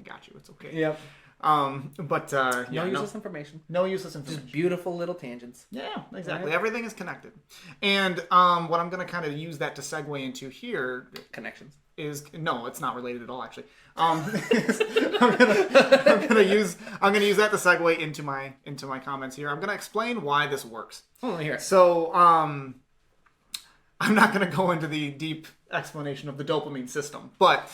got you. It's okay. Yep. But no useless information. No useless information. Just beautiful little tangents. Yeah, exactly. Right. Everything is connected. And what I'm going to kind of use that to segue into here, connections, is no, it's not related at all. Actually, I'm gonna use that to segue into my comments here. I'm going to explain why this works. Oh, here. So I'm not going to go into the deep explanation of the dopamine system, but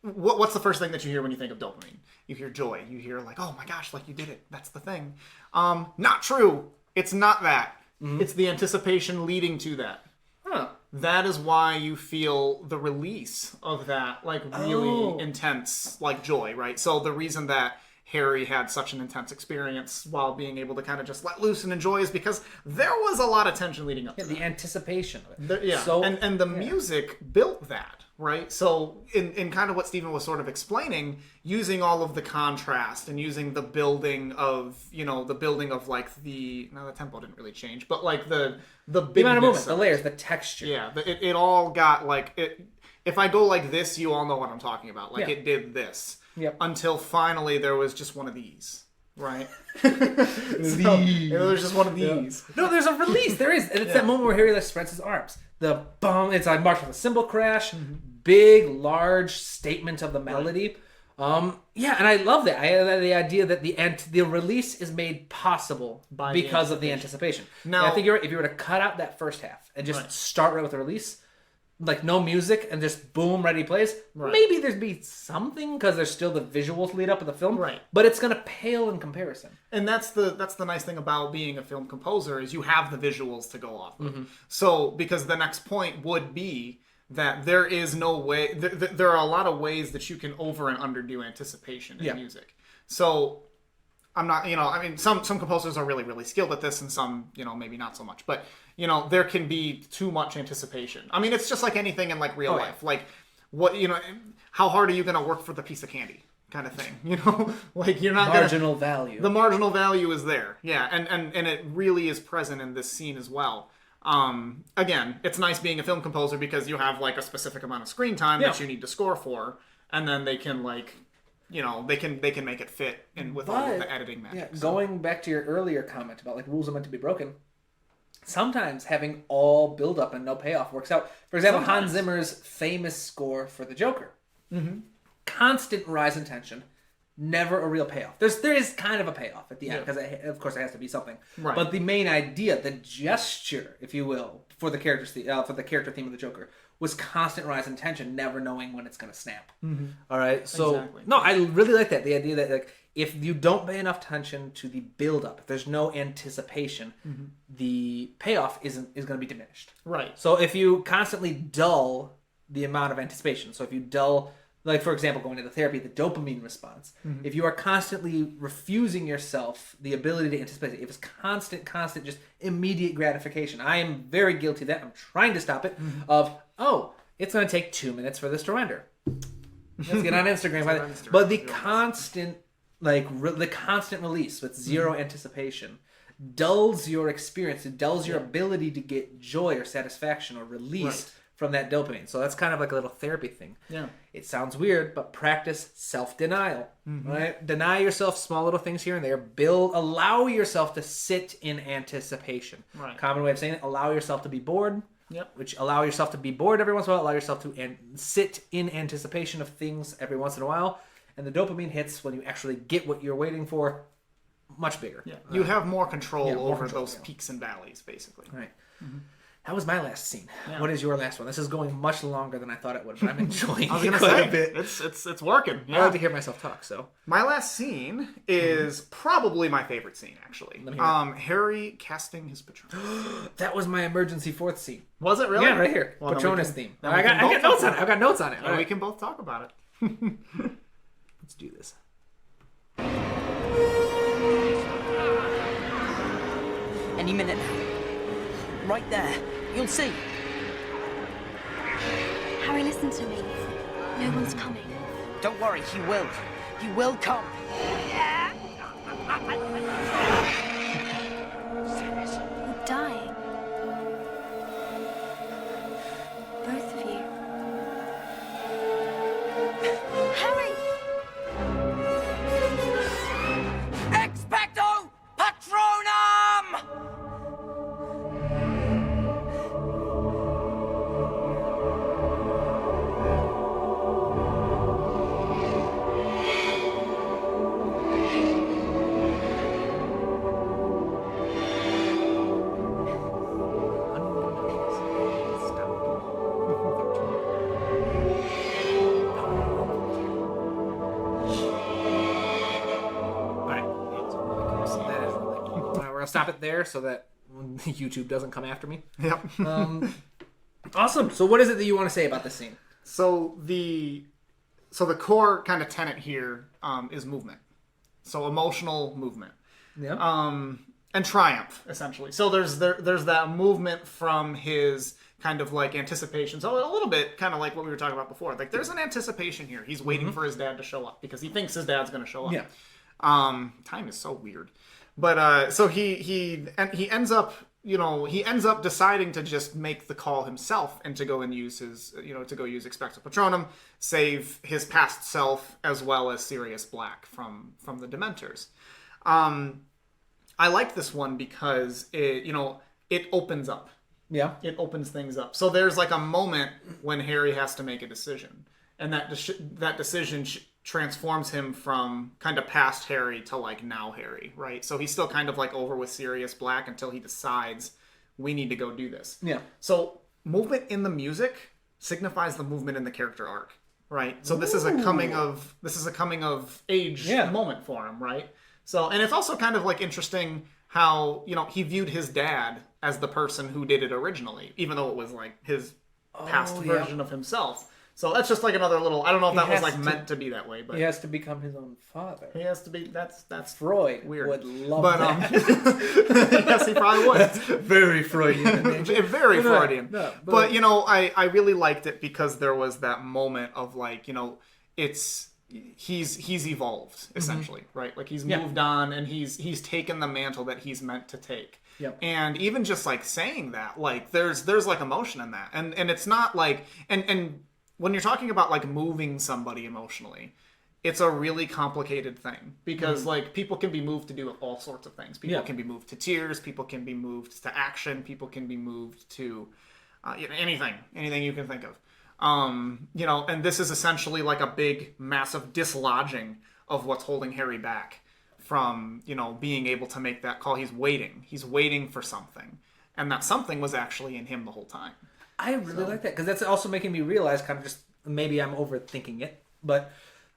what's the first thing that you hear when you think of dopamine? You hear joy. You hear like, oh my gosh, like you did it. That's the thing. Not true. It's not that. Mm-hmm. It's the anticipation leading to that. Huh. That is why you feel the release of that, like really intense, like joy, right? So the reason that Harry had such an intense experience while being able to kind of just let loose and enjoy is because there was a lot of tension leading up to the anticipation of it. So, and the music built that, right? So in kind of what Stephen was sort of explaining, using all of the contrast and using the building of, like the tempo didn't really change, but like the amount of movement, the layers, the texture. Yeah, it all got like it. If I go like this, you all know what I'm talking about. Like it did this. Yep. Until finally there was just one of these. Right? There's just one of these. Yeah. No, there's a release. There is. And it's that moment where Harry like spreads his arms. The bum, it's like marked with a cymbal crash. Mm-hmm. Big, large statement of the melody. Right. And I love that. I have the idea that the release is made possible because of the anticipation. Now, and I think you're right. If you were to cut out that first half and just start right with the release, like no music and just boom, ready plays. Right. Maybe there'd be something because there's still the visuals lead up in the film. Right. But it's gonna pale in comparison. And that's the nice thing about being a film composer is you have the visuals to go off of. Mm-hmm. So because the next point would be that there is no way. There are a lot of ways that you can over and underdo anticipation in music. So I'm not, some composers are really, really skilled at this and some, maybe not so much. But, there can be too much anticipation. I mean, it's just like anything in like real life. Like what, how hard are you going to work for the piece of candy kind of thing? Like you're not marginal value. The marginal value is there. Yeah. And it really is present in this scene as well. Again, it's nice being a film composer because you have like a specific amount of screen time that you need to score for. And then they can like, they can make it fit in with all of the editing magic. Yeah, going back to your earlier comment about like rules are meant to be broken, sometimes having all build up and no payoff works out. For example, Hans Zimmer's famous score for the Joker. Mm-hmm. Constant rise in tension, never a real payoff. There is kind of a payoff at the end because of course it has to be something. Right. But the main idea, the gesture, if you will, for the character theme of the Joker was constant rise in tension, never knowing when it's going to snap. Mm-hmm. All right, so no, I really like that. The idea that like if you don't pay enough attention to the build-up, if there's no anticipation, the payoff is going to be diminished. Right. So if you constantly dull the amount of anticipation, so if you dull, like for example, going into therapy, the dopamine response, if you are constantly refusing yourself the ability to anticipate it, if it's constant, just immediate gratification, I am very guilty of that. I'm trying to stop it. It's going to take 2 minutes for this to render. Let's get on Instagram. But the constant, the constant release with zero anticipation dulls your experience. It dulls your ability to get joy or satisfaction or release from that dopamine. So that's kind of like a little therapy thing. Yeah. It sounds weird, but practice self-denial. Right? Deny yourself small little things here and there. Allow yourself to sit in anticipation. Right. Common way of saying it, allow yourself to be bored. Yep. Which allow yourself to be bored every once in a while. Allow yourself to sit in anticipation of things every once in a while. And the dopamine hits when you actually get what you're waiting for much bigger. Yeah. You have more control over those peaks and valleys, basically. Right. That was my last scene. Yeah. What is your last one? This is going much longer than I thought it would, but I'm enjoying I was it gonna quite say, a bit. It's working. Yeah. I like to hear myself talk, so. My last scene is probably my favorite scene, actually. Harry casting his Patronus. That was my emergency fourth scene. Was it really? Yeah, right here. Well, Patronus theme. I got notes on it. I've got notes on it. Well, we can both talk about it. Let's do this. Any minute now. Right there. You'll see. Harry, listen to me. No one's coming. Don't worry, he will. He will come. You're dying. Both of you. Harry! Expecto Patronum! Stop it there so that YouTube doesn't come after me. Yep. Awesome. So what is it that you want to say about this scene? So the core kind of tenet here is movement. So emotional movement. Yeah. And triumph, essentially. So there's that movement from his kind of like anticipation. So a little bit kind of like what we were talking about before. Like there's an anticipation here. He's waiting for his dad to show up because he thinks his dad's going to show up. Yeah. Time is so weird. But so he ends up, he ends up deciding to just make the call himself and to go and use his, to go use Expecto Patronum, save his past self as well as Sirius Black from the Dementors. I like this one because it opens up. Yeah. It opens things up. So there's like a moment when Harry has to make a decision, and that decision transforms him from kind of past Harry to like now Harry, right? So he's still kind of like over with Sirius Black until he decides we need to go do this. Yeah. So movement in the music signifies the movement in the character arc, right? So this is a coming of age moment for him, right? So, and it's also kind of like interesting how, he viewed his dad as the person who did it originally, even though it was like his past version of himself. So that's just like another little, I don't know if that was like meant to be that way, but he has to become his own father. He has to be, that's Freud weird. would love that. Yes, he probably would. Very Freudian. Very Freudian. No, but I really liked it because there was that moment of like, he's evolved essentially, right? Like he's moved on and he's taken the mantle that he's meant to take. Yep. And even just like saying that, like there's like emotion in that. And it's not like and when you're talking about like moving somebody emotionally, it's a really complicated thing because like people can be moved to do all sorts of things. People can be moved to tears, people can be moved to action, people can be moved to anything you can think of. And this is essentially like a big, massive dislodging of what's holding Harry back from, being able to make that call. He's waiting for something. And that something was actually in him the whole time. I really like that because that's also making me realize kind of just maybe I'm overthinking it, but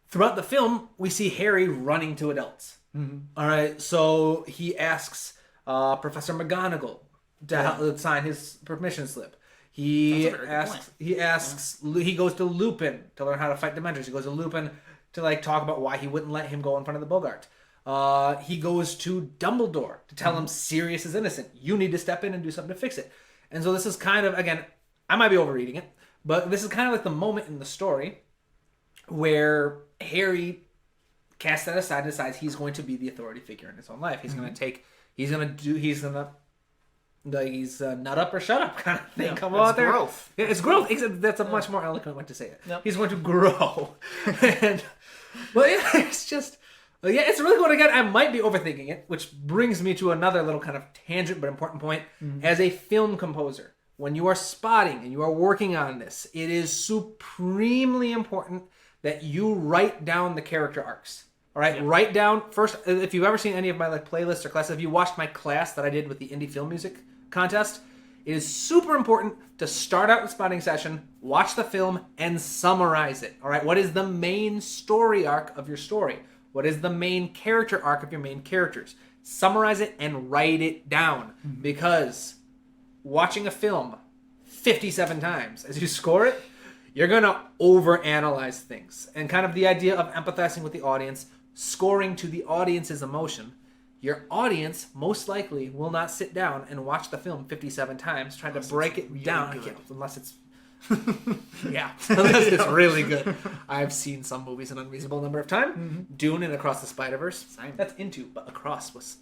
throughout the film we see Harry running to adults. Mm-hmm. All right, so he asks Professor McGonagall to sign his permission slip. He goes to Lupin to learn how to fight Dementors. He goes to Lupin to like talk about why he wouldn't let him go in front of the Bogart. He goes to Dumbledore to tell him Sirius is innocent. You need to step in and do something to fix it. And so this is kind of, again, I might be overreading it, but this is kind of like the moment in the story where Harry casts that aside and decides he's going to be the authority figure in his own life. He's going to nut up or shut up kind of thing. Yeah, Come out there. Growth. Yeah, it's growth. Except that's a much more eloquent way to say it. Yep. He's going to grow. It's just... it's really good. Again, I might be overthinking it, which brings me to another little kind of tangent but important point. Mm-hmm. As a film composer, when you are spotting and you are working on this, it is supremely important that you write down the character arcs. All right, write down first. If you've ever seen any of my like playlists or classes, if you watched my class that I did with the indie film music contest, it is super important to start out the spotting session, watch the film, and summarize it. All right, what is the main story arc of your story? What is the main character arc of your main characters? Summarize it and write it down, because watching a film 57 times as you score it, you're going to overanalyze things. And kind of the idea of empathizing with the audience, scoring to the audience's emotion. Your audience most likely will not sit down and watch the film 57 times trying to break it really down. Unless it's unless it's really good. I've seen some movies an unreasonable number of times. Dune and Across the Spider-Verse. That's Into, but Across was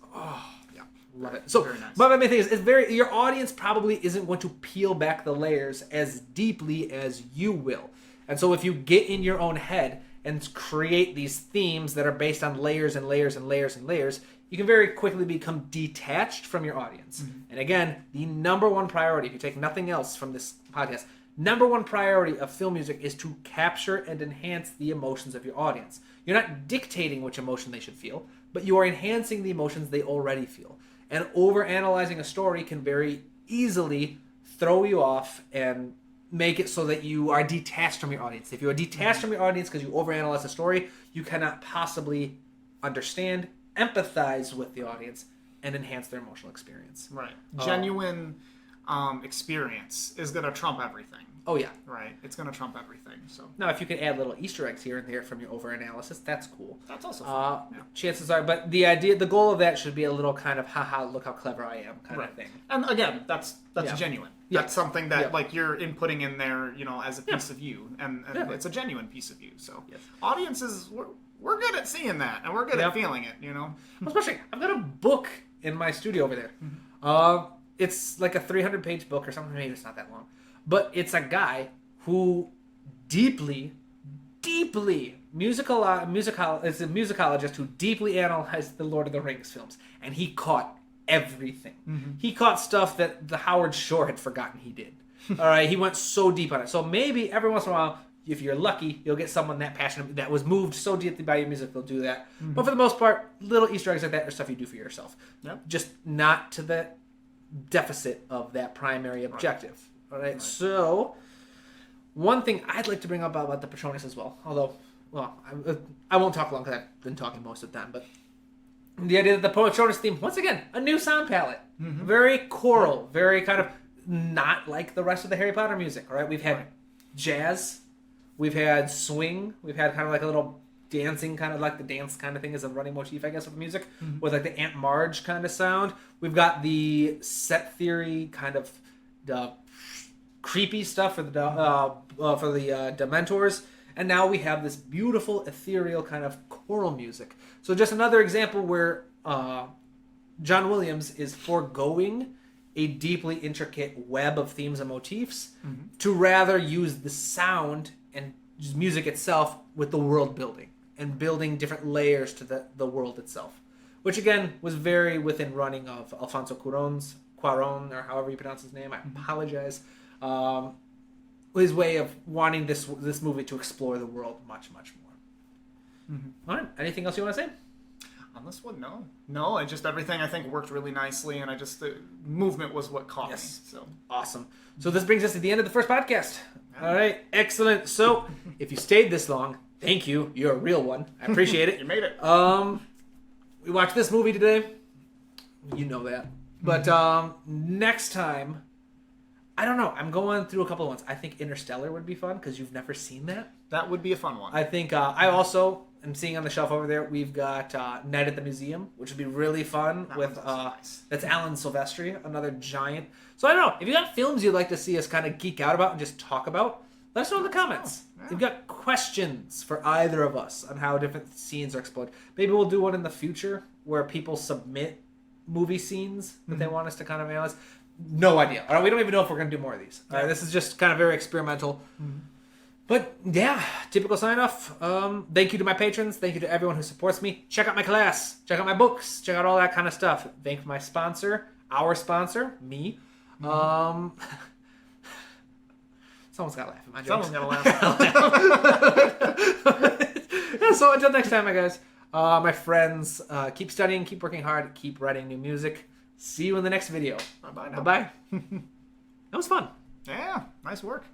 love it. So, very nice. But my main thing is your audience probably isn't going to peel back the layers as deeply as you will. And so if you get in your own head and create these themes that are based on layers and layers and layers and layers, you can very quickly become detached from your audience. And again, the number one priority, if you take nothing else from this podcast, number one priority of film music is to capture and enhance the emotions of your audience. You're not dictating which emotion they should feel, but you are enhancing the emotions they already feel. And overanalyzing a story can very easily throw you off and make it so that you are detached from your audience. If you are detached from your audience because you overanalyze a story, you cannot possibly understand, empathize with the audience, and enhance their emotional experience. Right. Genuine experience is going to trump everything. Oh, yeah. Right. It's going to trump everything. So now, if you could add little Easter eggs here and there from your overanalysis, that's cool. That's also fun. Chances are, but the goal of that should be a little kind of, haha, look how clever I am kind of thing. And again, that's genuine. That's something that like you're inputting in there, as a piece of you, and it's a genuine piece of you. So audiences, we're good at seeing that, and we're good at feeling it. Well, especially, I've got a book in my studio over there. It's like a 300-page book or something. Maybe it's not that long. But it's a guy who deeply is a musicologist who deeply analyzed the Lord of the Rings films. And he caught everything. He caught stuff that the Howard Shore had forgotten he did. All right, he went so deep on it. So maybe every once in a while, if you're lucky, you'll get someone that passionate, that was moved so deeply by your music, they'll do that. But for the most part, little Easter eggs like that are stuff you do for yourself. Just not to the deficit of that primary objective. All right, so one thing I'd like to bring up about the Patronus as well, although, I won't talk long because I've been talking most of the time, but the idea that the Patronus theme, once again, a new sound palette. Very choral, very kind of not like the rest of the Harry Potter music, all right? We've had jazz, we've had swing, we've had kind of like a little dancing, kind of like the dance kind of thing is a running motif, I guess, of the music, with like the Aunt Marge kind of sound. We've got the set theory kind of creepy stuff for the Dementors, and now we have this beautiful ethereal kind of choral music. So just another example where John Williams is foregoing a deeply intricate web of themes and motifs to rather use the sound and music itself with the world building and building different layers to the world itself, which again was very within running of Alfonso Cuarón, or however you pronounce his name. I apologize. His way of wanting this movie to explore the world much, much more. All right. Anything else you want to say? On this one, no. Just everything I think worked really nicely, and the movement was what caught me. So awesome. So this brings us to the end of the first podcast. All right, excellent. So if you stayed this long, thank you. You're a real one. I appreciate it. You made it. We watched this movie today. You know that. But next time, I don't know. I'm going through a couple of ones. I think Interstellar would be fun because you've never seen that. That would be a fun one. I think I also am seeing on the shelf over there, we've got Night at the Museum, which would be really fun. That's Alan Silvestri, another giant. So I don't know. If you got films you'd like to see us kind of geek out about and just talk about, let us know in the comments. If you've got questions for either of us on how different scenes are explored. Maybe we'll do one in the future where people submit movie scenes that they want us to kind of analyze. No idea. All right, we don't even know if we're going to do more of these. All right, this is just kind of very experimental. But yeah, typical sign off. Thank you to my patrons. Thank you to everyone who supports me. Check out my class. Check out my books. Check out all that kind of stuff. Thank my sponsor, our sponsor, me. Someone's got to laugh at my jokes. Someone's got to laugh. So until next time, my guys, my friends, keep studying, keep working hard, keep writing new music. See you in the next video. Bye-bye now. Bye-bye. That was fun. Yeah, nice work.